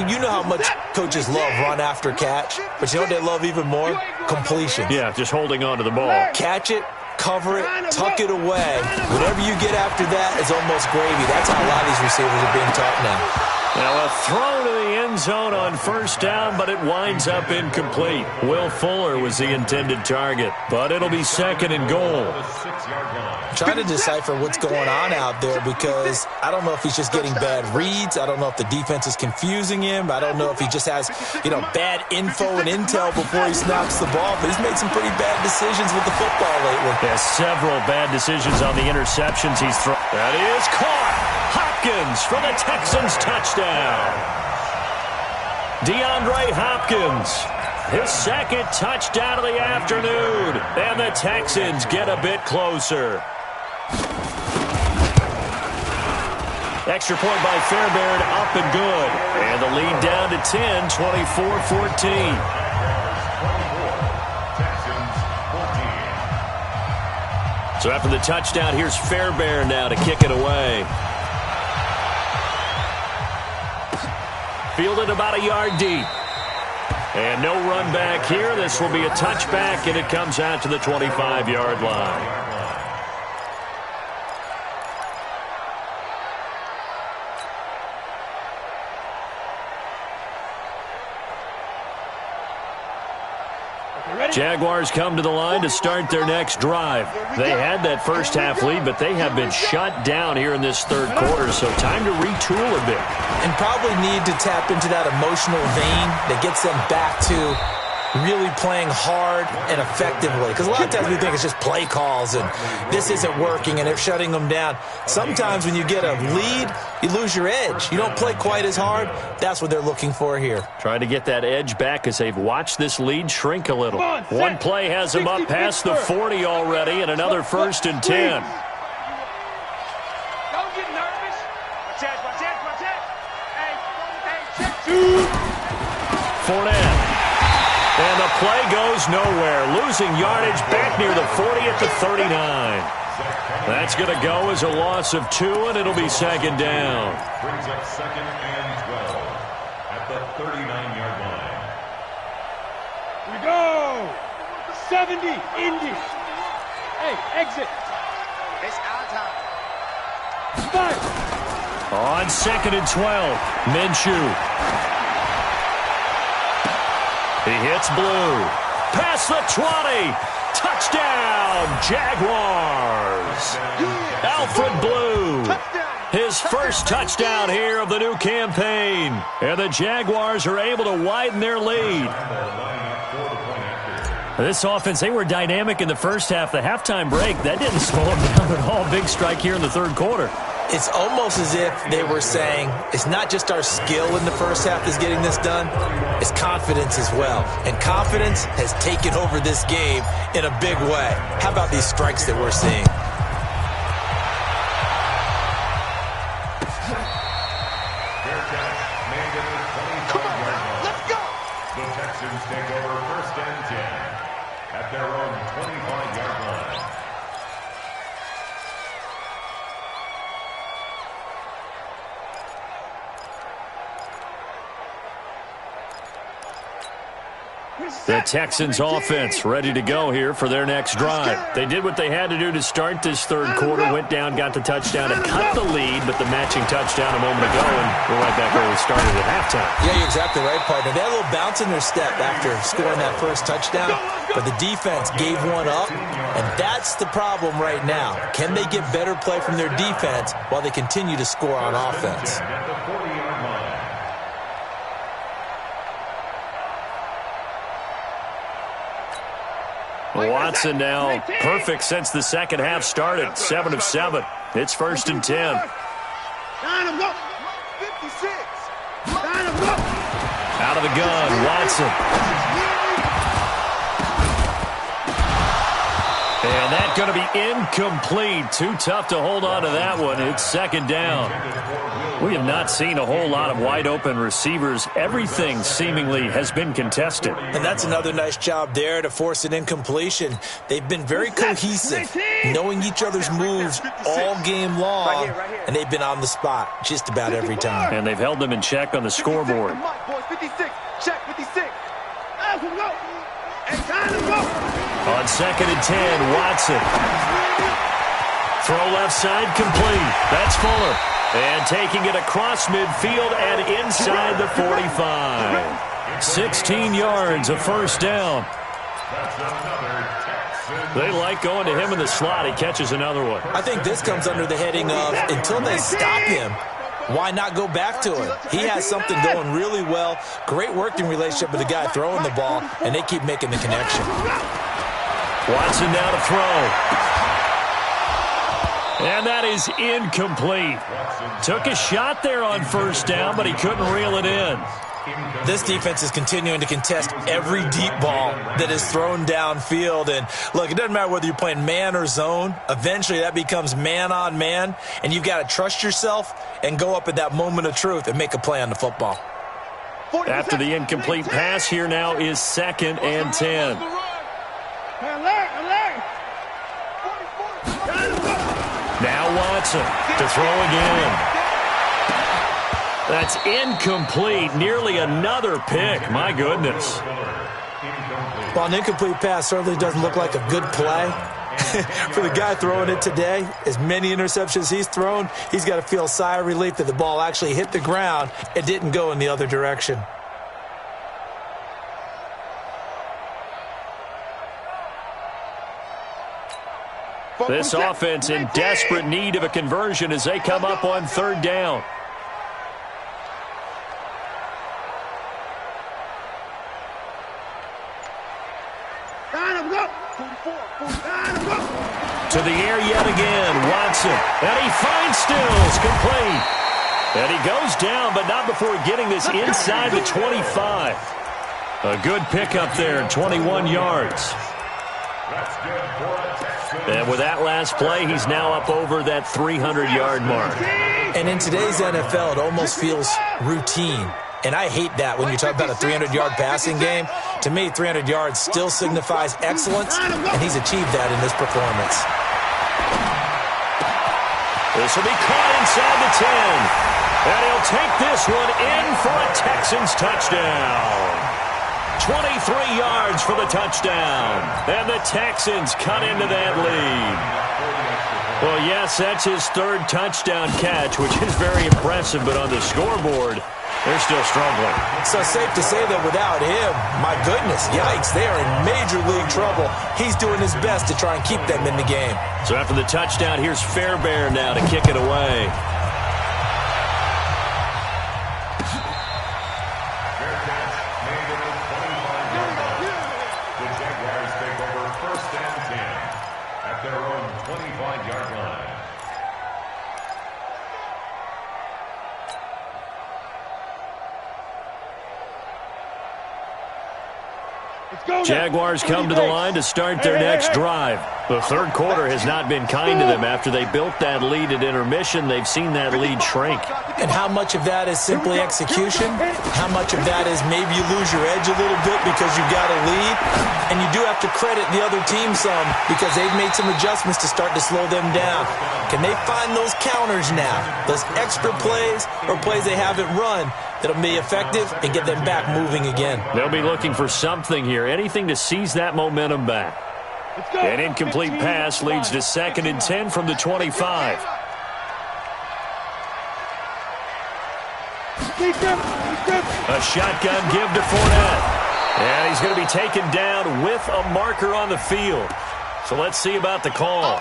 you know how much coaches love run after catch, but you know what they love even more? Completion. Yeah, just holding on to the ball. Catch it, cover it, tuck it away. Whatever you get after that is almost gravy. That's how a lot of these receivers are being taught now. Now a throw to the end zone on first down, but it winds up incomplete. Will Fuller was the intended target, but it'll be 2nd and goal. I'm trying to decipher what's going on out there because I don't know if he's just getting bad reads. I don't know if the defense is confusing him. I don't know if he just has, bad info and intel before he snaps the ball, but he's made some pretty bad decisions with the football lately. Yeah, several bad decisions on the interceptions he's thrown. That is caught. Hopkins for the Texans touchdown. DeAndre Hopkins, his second touchdown of the afternoon, and the Texans get a bit closer. Extra point by Fairbairn, up and good. And the lead down to 10, 24-14. So after the touchdown, here's Fairbairn now to kick it away. Fielded about a yard deep. And no run back here. This will be a touchback, and it comes out to the 25-yard line. Jaguars come to the line to start their next drive. They had that first half lead, but they have been shut down here in this third quarter, so time to retool a bit. And probably need to tap into that emotional vein that gets them back to really playing hard and effectively. Because a lot of times we think it's just play calls and this isn't working and they're shutting them down. Sometimes when you get a lead, you lose your edge. You don't play quite as hard. That's what they're looking for here. Trying to get that edge back as they've watched this lead shrink a little. One play has them up past the 40 already, and another 1st and 10. Don't get nervous. Watch out. Hey, check. Fournette. And the play goes nowhere. Losing yardage back near the 40 at the 39. That's going to go as a loss of 2, and it'll be 2nd down. Brings up 2nd and 12 at the 39-yard line. Here we go. 70, Indy. Hey, exit. It's our time. Fire. On 2nd and 12, Minshew. He hits blue. Past the 20. Touchdown, Jaguars. Alfred Blue. His first touchdown here of the new campaign. And the Jaguars are able to widen their lead. This offense, they were dynamic in the first half. The halftime break, that didn't slow them down at all. Big strike here in the third quarter. It's almost as if they were saying, it's not just our skill in the first half that's getting this done, it's confidence as well. And confidence has taken over this game in a big way. How about these strikes that we're seeing? Come on, let's go. The Texans take over 1st and 10 at their own 25-yard line. The Texans offense ready to go here for their next drive. They did what they had to do to start this third quarter, went down, got the touchdown to cut the lead, but the matching touchdown a moment ago, and we're right back where we started at halftime. Yeah, you're exactly right, partner. They had a little bounce in their step after scoring that first touchdown, but the defense gave one up, and that's the problem right now. Can they get better play from their defense while they continue to score on offense? At the 40-yard line. Watson now perfect since the second half started. 7 of 7. It's 1st and 10. Line him up. 56. Line him up. Out of the gun, Watson. And that's going to be incomplete. Too tough to hold on to that one. It's 2nd down. We have not seen a whole lot of wide-open receivers. Everything seemingly has been contested. And that's another nice job there to force an incompletion. They've been very cohesive, knowing each other's moves all game long, and they've been on the spot just about every time. And they've held them in check on the scoreboard. 56. Check 56. On 2nd and 10, Watson. Throw left side complete. That's Fuller. And taking it across midfield and inside the 45. 16 yards, a 1st down. They like going to him in the slot. He catches another one. I think this comes under the heading of, until they stop him, why not go back to him? He has something going really well. Great working relationship with the guy throwing the ball, and they keep making the connection. Watson now to throw. And that is incomplete. Took a shot there on 1st down, but he couldn't reel it in. This defense is continuing to contest every deep ball that is thrown downfield. And look, it doesn't matter whether you're playing man or zone. Eventually that becomes man on man, and you've got to trust yourself and go up at that moment of truth and make a play on the football. After the incomplete pass, here now is 2nd and 10. Now Watson to throw again. That's incomplete. Nearly another pick. My goodness. Well, an incomplete pass certainly doesn't look like a good play. For the guy throwing it today, as many interceptions he's thrown, he's got to feel a sigh of relief that the ball actually hit the ground and didn't go in the other direction. This offense in desperate need of a conversion as they come up on 3rd down. To the air yet again, Watson. And he finds Stills, complete. And he goes down, but not before getting this inside the 25. A good pickup there, 21 yards. And with that last play, he's now up over that 300-yard mark. And in today's NFL, it almost feels routine. And I hate that when you talk about a 300-yard passing game. To me, 300 yards still signifies excellence, and he's achieved that in this performance. This will be caught inside the 10. And he'll take this one in for a Texans touchdown. 23 yards for the touchdown. And the Texans cut into that lead. Well, yes, that's his 3rd touchdown catch, which is very impressive, but on the scoreboard, they're still struggling. So safe to say that without him, my goodness, yikes, they are in major league trouble. He's doing his best to try and keep them in the game. So after the touchdown, here's Fairbairn now to kick it away. The Jaguars take over 1st and 10 at their own 25-yard line. Jaguars come to the line to start their next drive. The 3rd quarter has not been kind to them. After they built that lead at intermission, they've seen that lead shrink. And how much of that is simply execution? How much of that is maybe you lose your edge a little bit because you've got a lead? And you do have to credit the other team some because they've made some adjustments to start to slow them down. Can they find those counters now, those extra plays or plays they haven't run that'll be effective and get them back moving again? They'll be looking for something here, anything to seize that momentum back. An incomplete pass leads to 2nd and 10 from the 25. A shotgun give to Fournette. And he's going to be taken down with a marker on the field. So let's see about the call.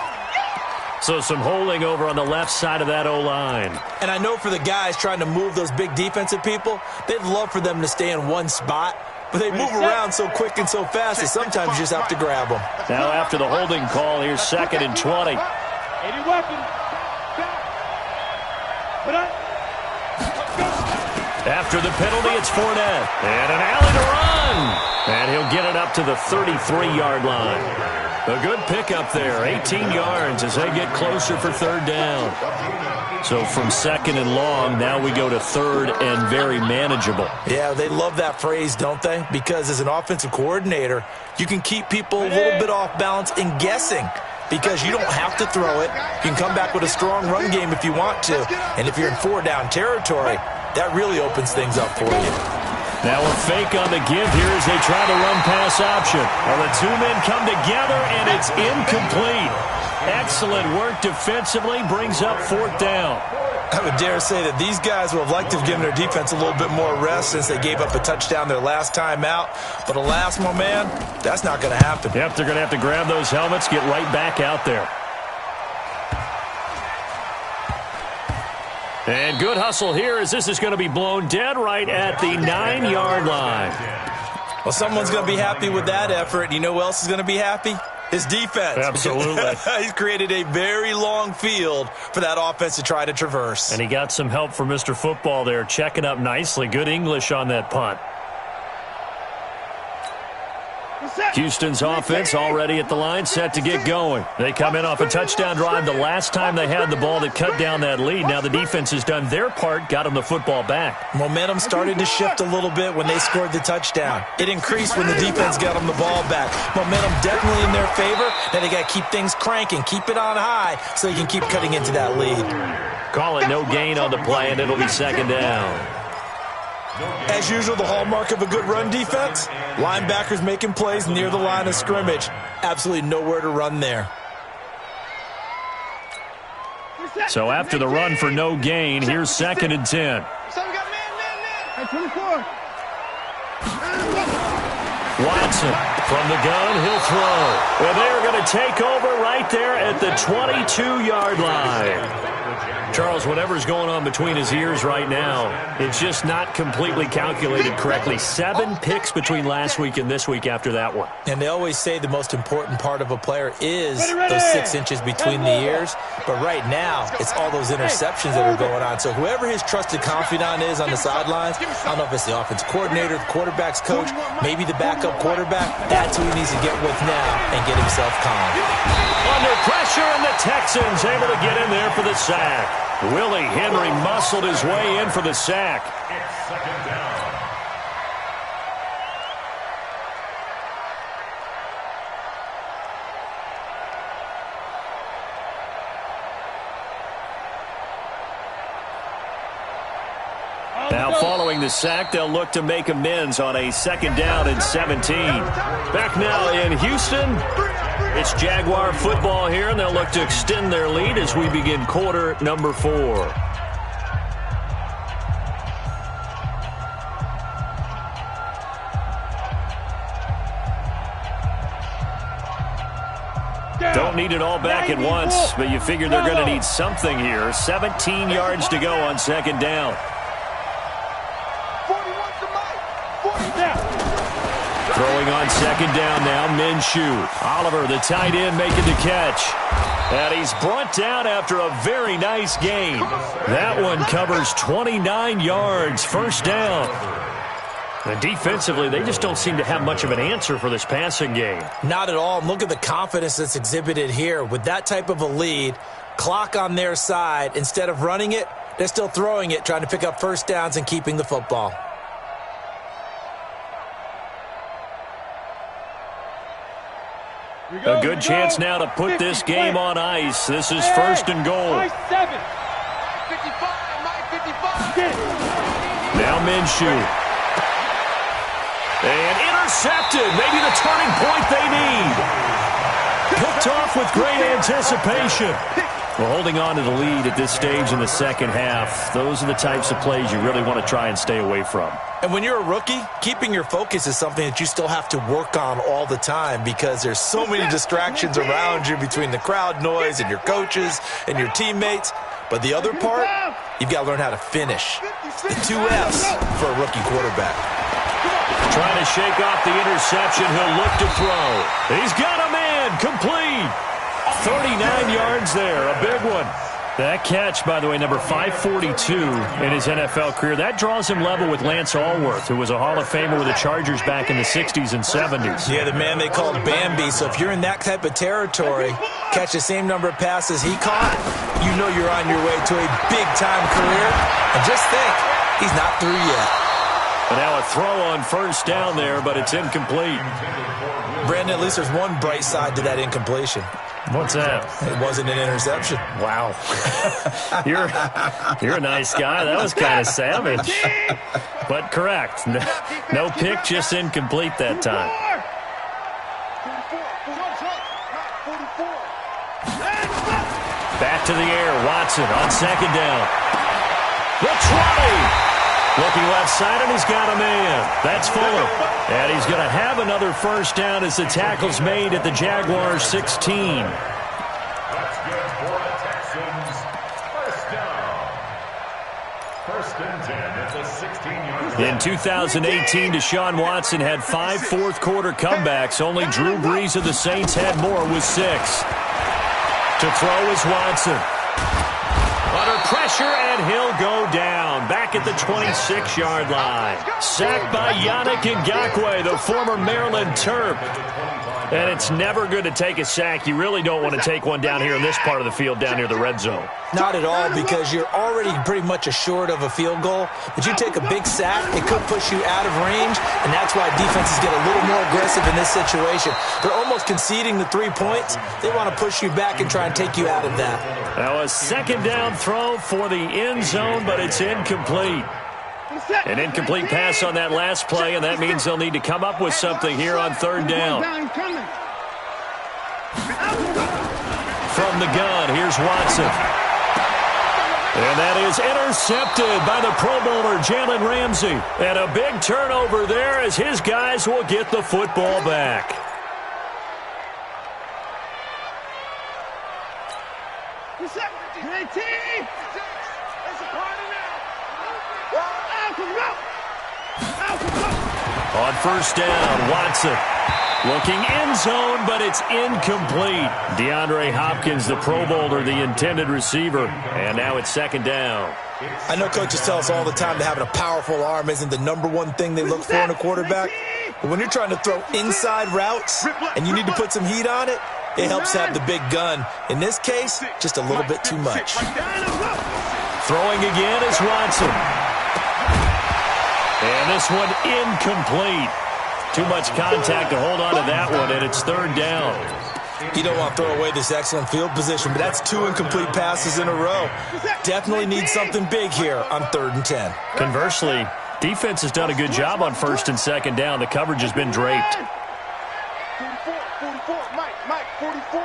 So some holding over on the left side of that O-line. And I know for the guys trying to move those big defensive people, they'd love for them to stay in one spot. But they move around so quick and so fast that sometimes you just have to grab them. Now after the holding call, here's 2nd and 20. After the penalty, it's Fournette. And an alley to run. And he'll get it up to the 33-yard line. A good pickup there, 18 yards as they get closer for 3rd down. So from 2nd and long, now we go to 3rd and very manageable. Yeah, they love that phrase, don't they? Because as an offensive coordinator, you can keep people a little bit off balance and guessing because you don't have to throw it. You can come back with a strong run game if you want to. And if you're in 4-down territory, that really opens things up for you. Now a fake on the give here as they try to run pass option. Well, the 2 men come together, and it's incomplete. Excellent work defensively, brings up 4th down. I would dare say that these guys would have liked to have given their defense a little bit more rest since they gave up a touchdown their last time out. But alas, my man, that's not going to happen. Yep, they're going to have to grab those helmets, get right back out there. And good hustle here as this is going to be blown dead right at the 9-yard line. Well, someone's going to be happy with that effort. You know who else is going to be happy? His defense. Absolutely. He's created a very long field for that offense to try to traverse. And he got some help from Mr. Football there, checking up nicely. Good English on that punt. Houston's offense already at the line, set to get going. They come in off a touchdown drive the last time they had the ball that cut down that lead. Now the defense has done their part, got them the football back. Momentum started to shift a little bit when they scored the touchdown. It increased when the defense got them the ball back. Momentum definitely in their favor. Now they got to keep things cranking, keep it on high so they can keep cutting into that lead. Call it no gain on the play, and it'll be second down. As usual, the hallmark of a good run defense, linebackers making plays near the line of scrimmage. Absolutely nowhere to run there. So after the run for no gain, here's 2nd and 10. Watson from the gun, he'll throw. Well, they're going to take over right there at the 22-yard line. Charles, whatever's going on between his ears right now, it's just not completely calculated correctly. 7 picks between last week and this week after that one. And they always say the most important part of a player is those 6 inches between the ears. But right now, it's all those interceptions that are going on. So whoever his trusted confidant is on the sidelines, I don't know if it's the offensive coordinator, the quarterback's coach, maybe the backup quarterback, that's who he needs to get with now and get himself calm. Under pressure, and the Texans able to get in there for the sack. Willie Henry muscled his way in for the sack. It's second down. Now following the sack, they'll look to make amends on a 2nd down and 17. Back now in Houston, it's Jaguar football here, and they'll look to extend their lead as we begin quarter number 4. Don't need it all back at once, but you figure they're going to need something here. 17 yards to go on 2nd down. Throwing on 2nd down now, Minshew. Oliver, the tight end, making the catch. And he's brought down after a very nice gain. That one covers 29 yards, 1st down. And defensively, they just don't seem to have much of an answer for this passing game. Not at all. Look at the confidence that's exhibited here. With that type of a lead, clock on their side, instead of running it, they're still throwing it, trying to pick up 1st downs and keeping the football. A good chance now to put this game on ice. This is 1st and goal. Now Minshew. And intercepted. Maybe the turning point they need. Picked off with great anticipation. Well, holding on to the lead at this stage in the 2nd half, those are the types of plays you really want to try and stay away from. And when you're a rookie, keeping your focus is something that you still have to work on all the time because there's so many distractions around you between the crowd noise and your coaches and your teammates. But the other part, you've got to learn how to finish. The 2 F's for a rookie quarterback. Trying to shake off the interception. He'll look to throw. He's got a man. Complete. 39 yards there. A big one. That catch, by the way, number 542 in his NFL career. That draws him level with Lance Allworth, who was a Hall of Famer with the Chargers back in the 60s and 70s. Yeah, the man they called Bambi. So if you're in that type of territory, catch the same number of passes he caught, you know you're on your way to a big-time career. And just think, he's not through yet. But now a throw on 1st down there, but it's incomplete. Brandon, at least there's one bright side to that incompletion. What's that? It wasn't an interception. Wow. You're a nice guy. That was kind of savage. But correct. No pick, just incomplete that time. Back to the air. Watson on 2nd down. The 20. Looking left side, and he's got a man. That's Fuller. And he's going to have another 1st down as the tackle's made at the Jaguars 16. That's good for the Texans. 1st down. 1st First and 10 at the 16-yard line. In 2018, Deshaun Watson had 5 fourth-quarter comebacks. Only Drew Brees of the Saints had more with 6. To throw is Watson. Under pressure, and he'll go down. Back at the 26-yard line. Sacked by Yannick Ngakoue, the former Maryland Terp. And it's never good to take a sack. You really don't want to take one down here in this part of the field, down near the red zone. Not at all, because you're already pretty much assured of a field goal. But you take a big sack, it could push you out of range, and that's why defenses get a little more aggressive in this situation. They're almost conceding the 3 points. They want to push you back and try and take you out of that. Now a second down throw for the end zone, but it's incomplete. An incomplete pass on that last play, and that means they'll need to come up with something here on third down. From the gun, here's Watson. And that is intercepted by the Pro Bowler, Jalen Ramsey. And a big turnover there as his guys will get the football back. On first down, Watson. Looking end zone, but it's incomplete. DeAndre Hopkins, the Pro Bowler, the intended receiver. And now it's second down. I know coaches tell us all the time that having a powerful arm isn't the #1 thing they look for in a quarterback. But when you're trying to throw inside routes and you need to put some heat on it, it helps have the big gun. In this case, just a little bit too much. Throwing again is Watson. And this one incomplete. Too much contact to hold on to that one, and it's third down. You don't want to throw away this excellent field position, but that's 2 incomplete passes in a row. Definitely need something big here on 3rd and 10. Conversely, defense has done a good job on 1st and 2nd down. The coverage has been draped. 44, Mike, 44.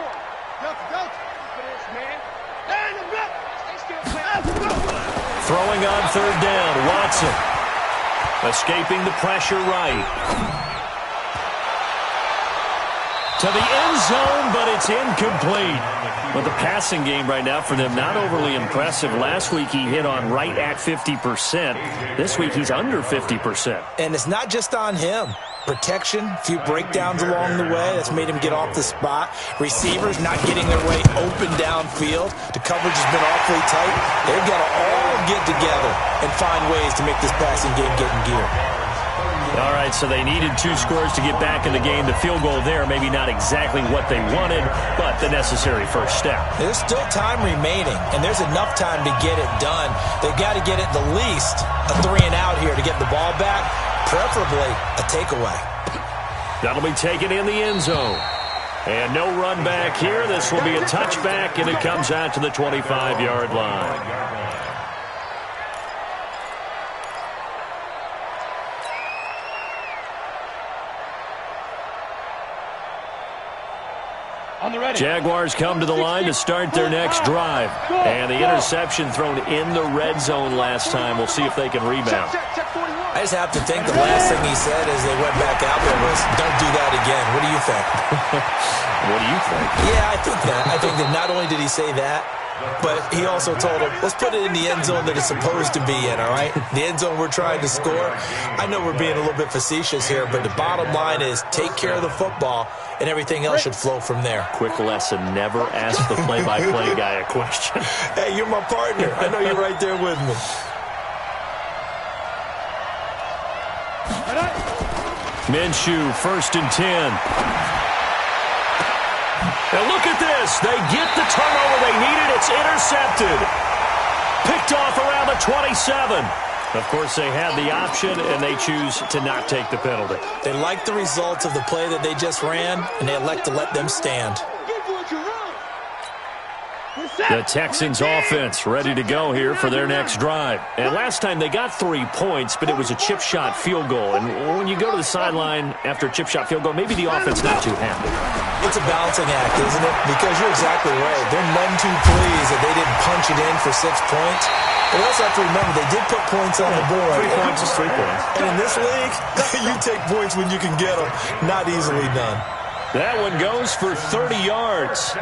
Throwing on 3rd down, Watson. Escaping the pressure right. To the end zone, but it's incomplete. But the passing game right now for them, not overly impressive. Last week he hit on right at 50%. This week he's under 50%. And it's not just on him. Protection, a few breakdowns along the way. That's made him get off the spot. Receivers not getting their way open downfield. The coverage has been awfully tight. They've got to all get together and find ways to make this passing game get in gear. All right, so they needed 2 scores to get back in the game. The field goal there, maybe not exactly what they wanted, but the necessary first step. There's still time remaining, and there's enough time to get it done. They've got to get at the least a 3 and out here to get the ball back, preferably a takeaway. That'll be taken in the end zone. And no run back here. This will be a touchback, and it comes out to the 25-yard line. Jaguars come to the line to start their next drive. And the interception thrown in the red zone last time. We'll see if they can rebound. I just have to think the last thing he said as they went back out there was, don't do that again. What do you think? What do you think? Yeah, I think that. I think that not only did he say that, but he also told him, let's put it in the end zone that it's supposed to be in, all right? The end zone we're trying to score. I know we're being a little bit facetious here, but the bottom line is take care of the football, and everything else should flow from there. Quick lesson, never ask the play-by-play guy a question. Hey, you're my partner. I know you're right there with me. Minshew, 1st and 10. Now look at this. They get the turnover they needed. It's intercepted. Picked off around the 27. Of course, they had the option, and they choose to not take the penalty. They like the results of the play that they just ran, and they elect to let them stand. The Texans offense ready to go here for their next drive. And last time they got 3 points, but it was a chip shot field goal. And when you go to the sideline after a chip shot field goal, maybe the offense not too happy. It's a balancing act, isn't it? Because you're exactly right. They're none too pleased that they didn't punch it in for 6 points. But also have to remember, they did put points on the board. 3 points is 3 points. And in this league, you take points when you can get them. Not easily done. That one goes for 30 yards.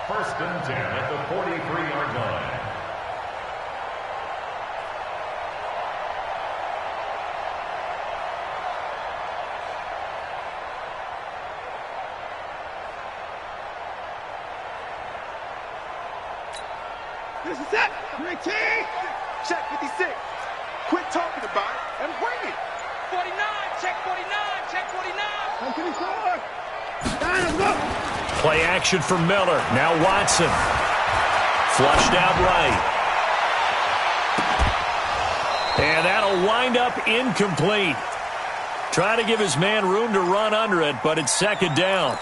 1st and 10 at the 43-yard line. This is it. 19. Check 56. Quit talking about it and bring it. 49. Check 49. Check 49. How can he score? Let's go. Play action for Miller. Now Watson. Flushed out right. And that'll wind up incomplete. Trying to give his man room to run under it, but it's second down.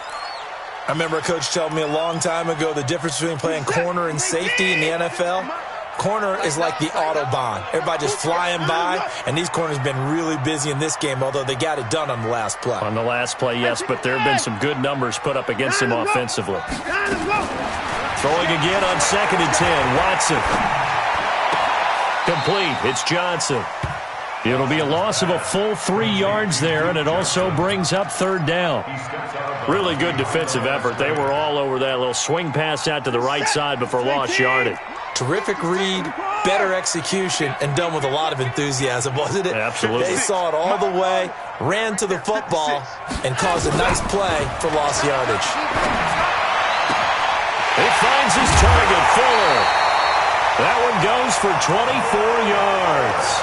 I remember a coach told me a long time ago the difference between playing corner and safety in the NFL. Corner is like the Autobahn. Everybody just flying by, and these corners have been really busy in this game, although they got it done on the last play. On the last play, yes, but there have been some good numbers put up against him offensively. Throwing again on 2nd and 10. Watson. Complete. It's Johnson. It'll be a loss of a full 3 yards there, and it also brings up 3rd down. Really good defensive effort. They were all over that little swing pass out to the right side before lost yardage. Terrific read, better execution, and done with a lot of enthusiasm, wasn't it? Absolutely. They saw it all the way, ran to the football, and caused a nice play for lost yardage. He finds his target, Fuller. That one goes for 24 yards.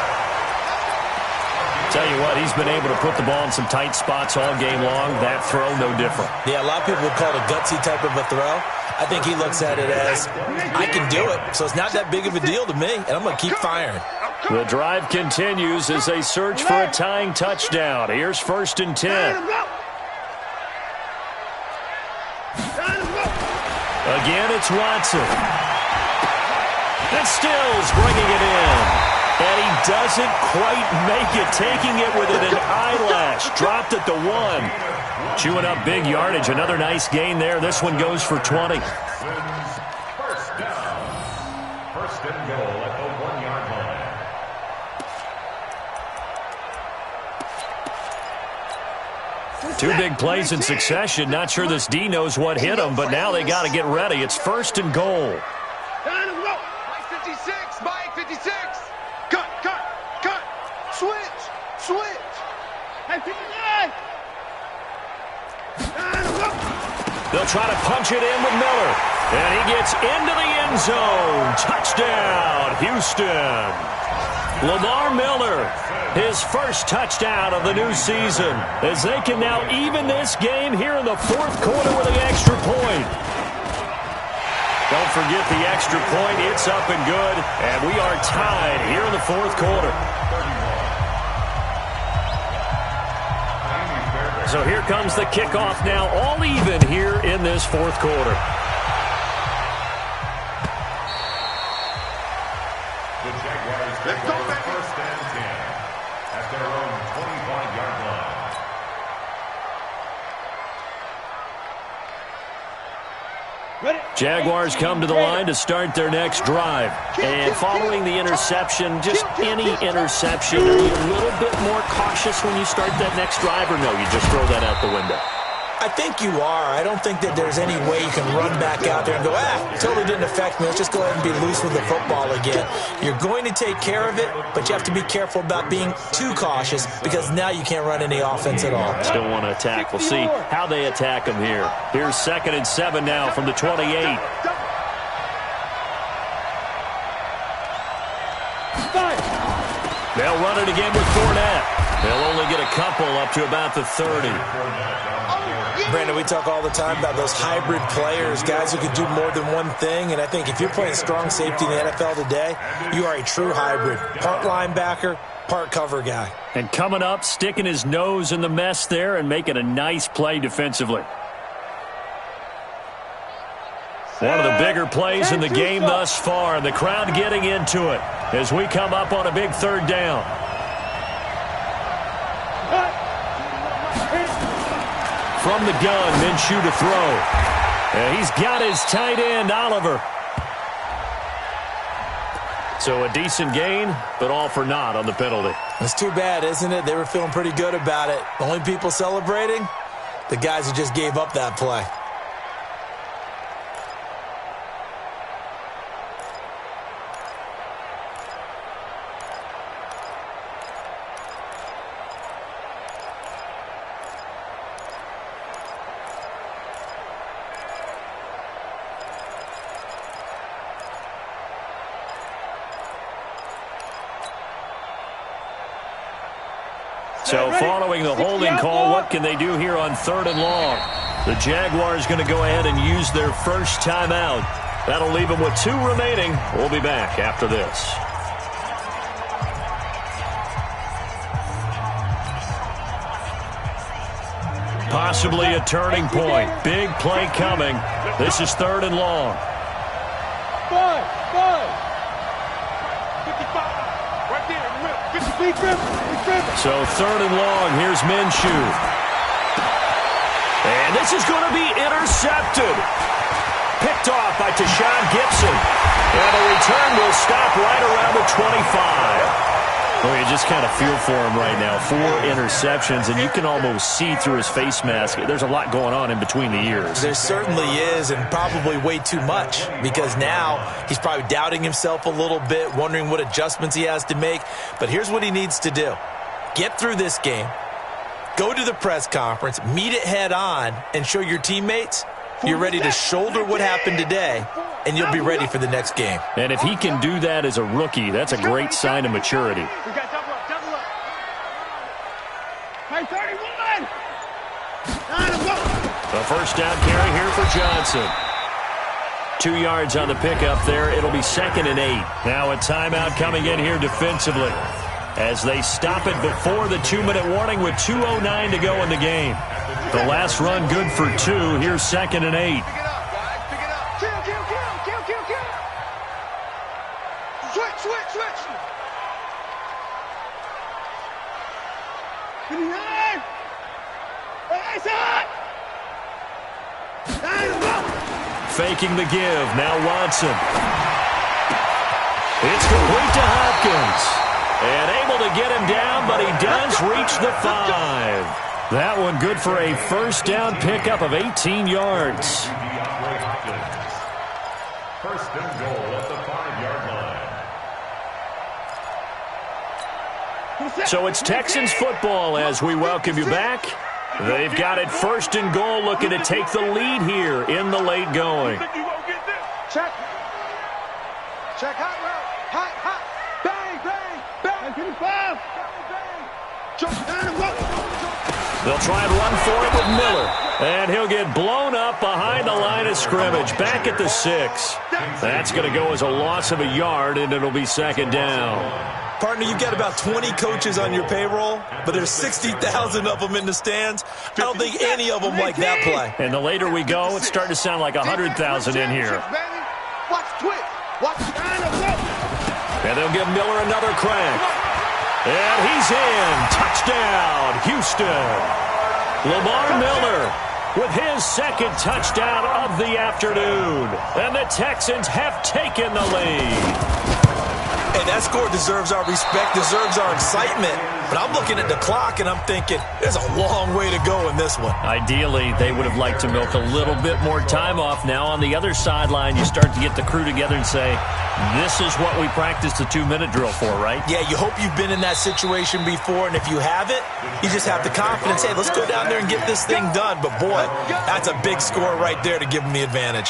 Tell you what, he's been able to put the ball in some tight spots all game long. That throw, no different. Yeah, a lot of people would call it a gutsy type of a throw. I think he looks at it as, I can do it, so it's not that big of a deal to me, and I'm going to keep firing. The drive continues as they search for a tying touchdown. Here's 1st and 10. Again, it's Watson. And Stills bringing it in. And he doesn't quite make it, taking it within an eyelash. Dropped at the 1. Chewing up big yardage. Another nice gain there. This one goes for 20. First down. First and goal at the 1-yard line. 2 big plays in succession. Not sure this D knows what hit him, but now they got to get ready. It's 1st and goal. Mike 56. Mike 56. Cut. Switch. Hey, 59. They'll try to punch it in with Miller. And he gets into the end zone. Touchdown, Houston. Lamar Miller, his first touchdown of the new season, as they can now even this game here in the 4th quarter with an extra point. Don't forget the extra point. It's up and good. And we are tied here in the 4th quarter. So here comes the kickoff now, all even here in this 4th quarter. The Jaguars take over 1st and 10 at their own 25-yard line. Jaguars come to the line to start their next drive. And following the interception, just any interception, are you a little bit more cautious when you start that next drive, or no, you just throw that out the window? I think you are. I don't think that there's any way you can run back out there and go, totally didn't affect me. Let's just go ahead and be loose with the football again. You're going to take care of it, but you have to be careful about being too cautious because now you can't run any offense at all. Still want to attack. We'll see how they attack them here. Here's 2nd and 7 now from the 28. They'll run it again with Fournette. They'll only get a couple up to about the 30. Brandon, we talk all the time about those hybrid players, guys who can do more than one thing, and I think if you're playing strong safety in the NFL today, you are a true hybrid. Part linebacker, part cover guy. And coming up, sticking his nose in the mess there and making a nice play defensively. One of the bigger plays in the game thus far, and the crowd getting into it as we come up on a big 3rd down. From the gun, Minshew to throw. And he's got his tight end, Oliver. So a decent gain, but all for naught on the penalty. It's too bad, isn't it? They were feeling pretty good about it. The only people celebrating, the guys who just gave up that play. So following the holding call, what can they do here on 3rd and long? The Jaguars going to go ahead and use their first timeout. That'll leave them with 2 remaining. We'll be back after this. Possibly a turning point. Big play coming. This is 3rd and long. 5. 55. Right there in the middle. 50. So 3rd and long. Here's Minshew. And this is going to be intercepted. Picked off by Tashawn Gibson. And the return will stop right around the 25. Well, you just kind of feel for him right now. 4 interceptions, and you can almost see through his face mask. There's a lot going on in between the ears. There certainly is, and probably way too much, because now he's probably doubting himself a little bit, wondering what adjustments he has to make. But here's what he needs to do. Get through this game, go to the press conference, meet it head on, and show your teammates you're ready to shoulder what happened today, and you'll be ready for the next game. And if he can do that as a rookie, that's a great sign of maturity. We got double up. Hey, 31. The first down carry here for Johnson. 2 yards on the pickup there. It'll be 2nd and 8. Now a timeout coming in here defensively as they stop it before the 2-minute warning with 2:09 to go in the game. The last run good for 2. Here's 2nd and 8. Pick it up, guys. Pick it up. Kill. Switch. 59. Faking the give. Now Watson. It's complete to Hopkins. And able to get him down, but he does reach the 5. That one good for a first down pickup of 18 yards. First and goal at the 5-yard line. So it's Texans football as we welcome you back. They've got it 1st and goal, looking to take the lead here in the late going. Check. Hot route. Hot. Bang. 55. They'll try and run for it with Miller. And he'll get blown up behind the line of scrimmage. Back at the 6. That's going to go as a loss of a yard, and it'll be 2nd down. Partner, you've got about 20 coaches on your payroll, but there's 60,000 of them in the stands. I don't think any of them like that play. And the later we go, it's starting to sound like 100,000 in here. Watch twitch. And they'll give Miller another crack. And he's in. Touchdown, Houston. Lamar Miller with his 2nd touchdown of the afternoon. And the Texans have taken the lead. Hey, that score deserves our respect, deserves our excitement. But I'm looking at the clock, and I'm thinking, there's a long way to go in this one. Ideally, they would have liked to milk a little bit more time off. Now on the other sideline, you start to get the crew together and say, this is what we practiced the 2-minute drill for, right? Yeah, you hope you've been in that situation before, and if you haven't, you just have the confidence, hey, let's go down there and get this thing done. But, boy, that's a big score right there to give them the advantage.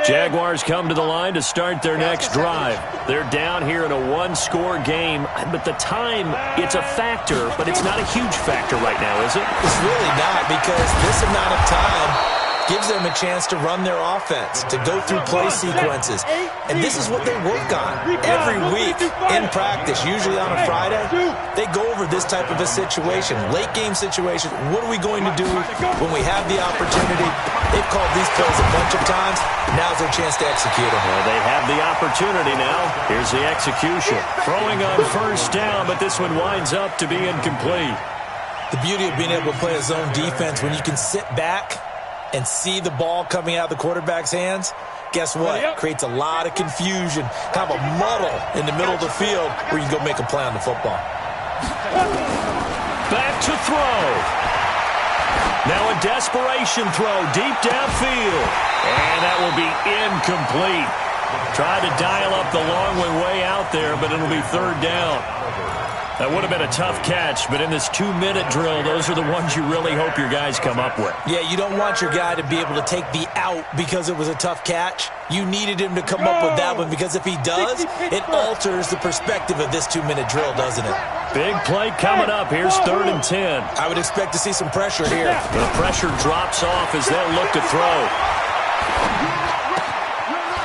Jaguars come to the line to start their next drive. They're down here in a 1-score game, but the time, it's a factor, but it's not a huge factor right now, is it? It's really not, because this amount of time gives them a chance to run their offense, to go through play sequences. And this is what they work on every week in practice, usually on a Friday. They go over this type of a situation, late game situation. What are we going to do when we have the opportunity? They've called these plays a bunch of times. Now's their chance to execute them. Well, they have the opportunity now. Here's the execution. Throwing on first down, but this one winds up to be incomplete. The beauty of being able to play a zone defense, when you can sit back and see the ball coming out of the quarterback's hands, guess what? Creates a lot of confusion, kind of a muddle in the middle of the field where you can go make a play on the football. Back to throw. Now a desperation throw deep downfield. And that will be incomplete. Tried to dial up the long way out there, but it'll be 3rd down. That would have been a tough catch, but in this 2-minute drill, those are the ones you really hope your guys come up with. Yeah, you don't want your guy to be able to take the out because it was a tough catch. You needed him to come up with that one because if he does, it alters the perspective of this 2-minute drill, doesn't it? Big play coming up. Here's 3rd and 10. I would expect to see some pressure here. The pressure drops off as they'll look to throw.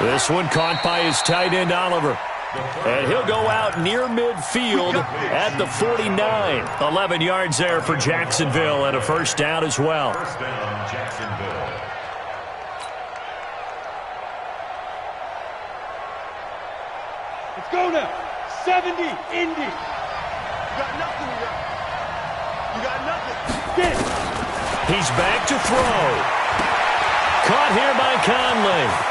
This one caught by his tight end, Oliver. And he'll go out near midfield at the 49. 11 yards there for Jacksonville and a first down as well. First down, Jacksonville. Let's go now. 70, Indy. You got nothing, you got nothing. Get it. He's back to throw. Caught here by Conley.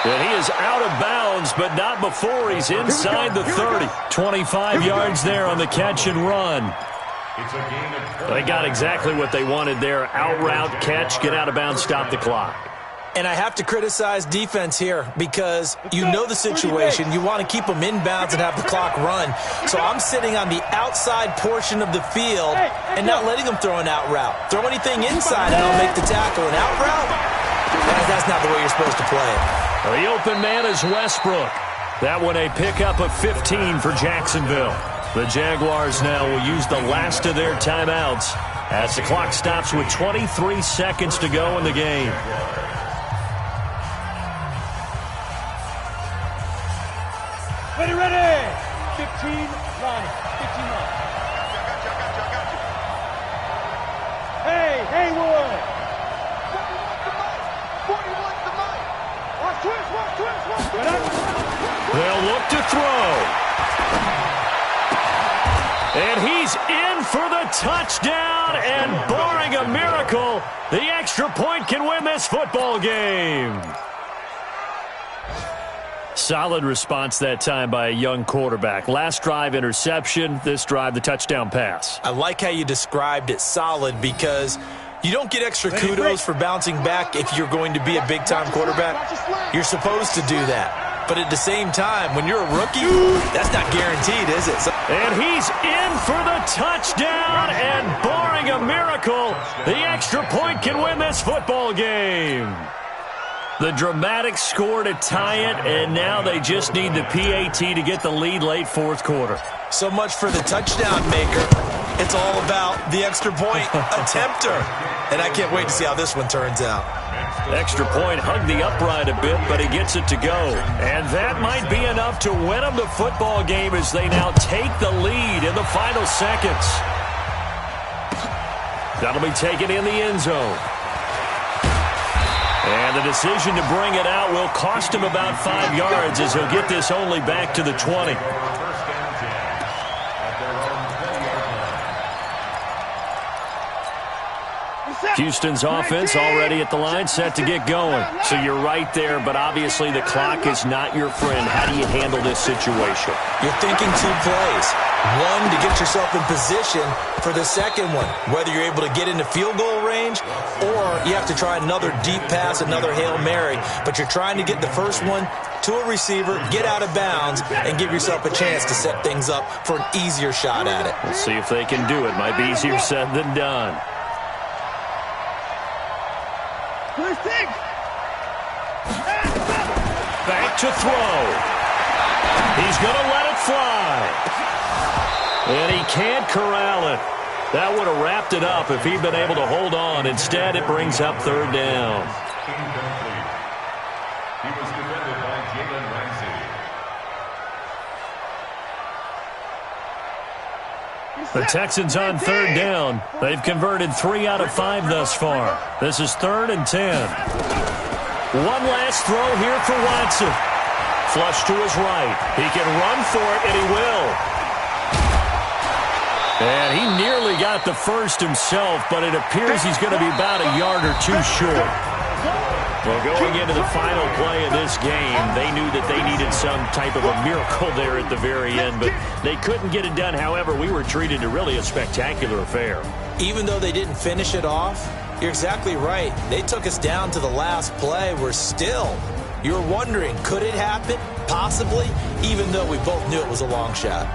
And he is out of bounds, but not before he's inside the 30. 25 yards there on the catch and run. It's a gain of 12. They got exactly what they wanted there. Out route, catch, get out of bounds, stop the clock. And I have to criticize defense here because you know the situation. You want to keep them inbounds and have the clock run. So I'm sitting on the outside portion of the field and not letting them throw an out route. Throw anything inside and I'll make the tackle. An out route? That's not the way you're supposed to play it. The open man is Westbrook. That one a pickup of 15 for Jacksonville. The Jaguars now will use the last of their timeouts as the clock stops with 23 seconds to go in the game. Ready, ready. 15 line. 15 line. I got you. Hey, Haywood. 41's the mic. Watch twist. They'll look to throw. And he's in for the touchdown, and barring a miracle, the extra point can win this football game. Solid response that time by a young quarterback. Last drive, interception. This drive, the touchdown pass. I like how you described it, solid, because you don't get extra kudos for bouncing back if you're going to be a big-time quarterback. You're supposed to do that. But at the same time, when you're a rookie, that's not guaranteed, is it? And he's in for the touchdown, and barring a miracle, the extra point can win this football game. The dramatic score to tie it, and now they just need the PAT to get the lead late fourth quarter. So much for the touchdown maker. It's all about the extra point attempter. And I can't wait to see how this one turns out. Extra point hugged the upright a bit, but he gets it to go. And that might be enough to win them the football game as they now take the lead in the final seconds. That'll be taken in the end zone. And the decision to bring it out will cost him about 5 yards as he'll get this only back to the 20. Houston's offense already at the line, set to get going. So you're right there, but obviously the clock is not your friend. How do you handle this situation? You're thinking 2 plays. One, to get yourself in position for the second one, whether you're able to get into field goal range or you have to try another deep pass, another Hail Mary. But you're trying to get the first one to a receiver, get out of bounds, and give yourself a chance to set things up for an easier shot at it. We'll see if they can do it. Might be easier said than done. Back to throw. He's going to let it fly. And he can't corral it. That would have wrapped it up if he'd been able to hold on. Instead, it brings up third down. Incomplete. He was defended by Jalen Ramsey. The Texans on third down. They've converted 3 out of 5 thus far. This is 3rd and 10. One last throw here for Watson. Flush to his right. He can run for it, and he will. And he nearly got the first himself, but it appears he's going to be about a yard or 2 short. Well, going into the final play of this game, they knew that they needed some type of a miracle there at the very end, but they couldn't get it done. However, we were treated to really a spectacular affair. Even though they didn't finish it off, you're exactly right. They took us down to the last play. We're still, you're wondering, could it happen? Possibly, even though we both knew it was a long shot.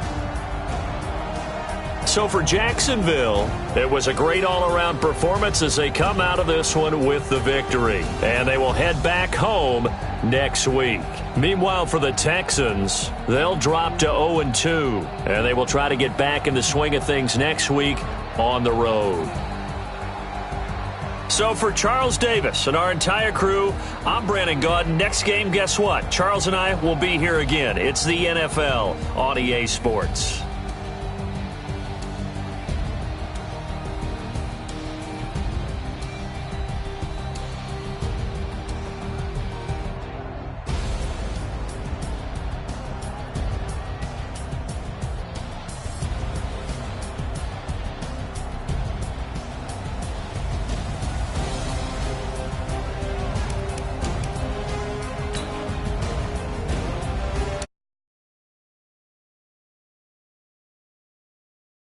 So for Jacksonville, it was a great all-around performance as they come out of this one with the victory. And they will head back home next week. Meanwhile, for the Texans, they'll drop to 0-2. And they will try to get back in the swing of things next week on the road. So for Charles Davis and our entire crew, I'm Brandon Gaudin. Next game, guess what? Charles and I will be here again. It's the NFL on EA Sports.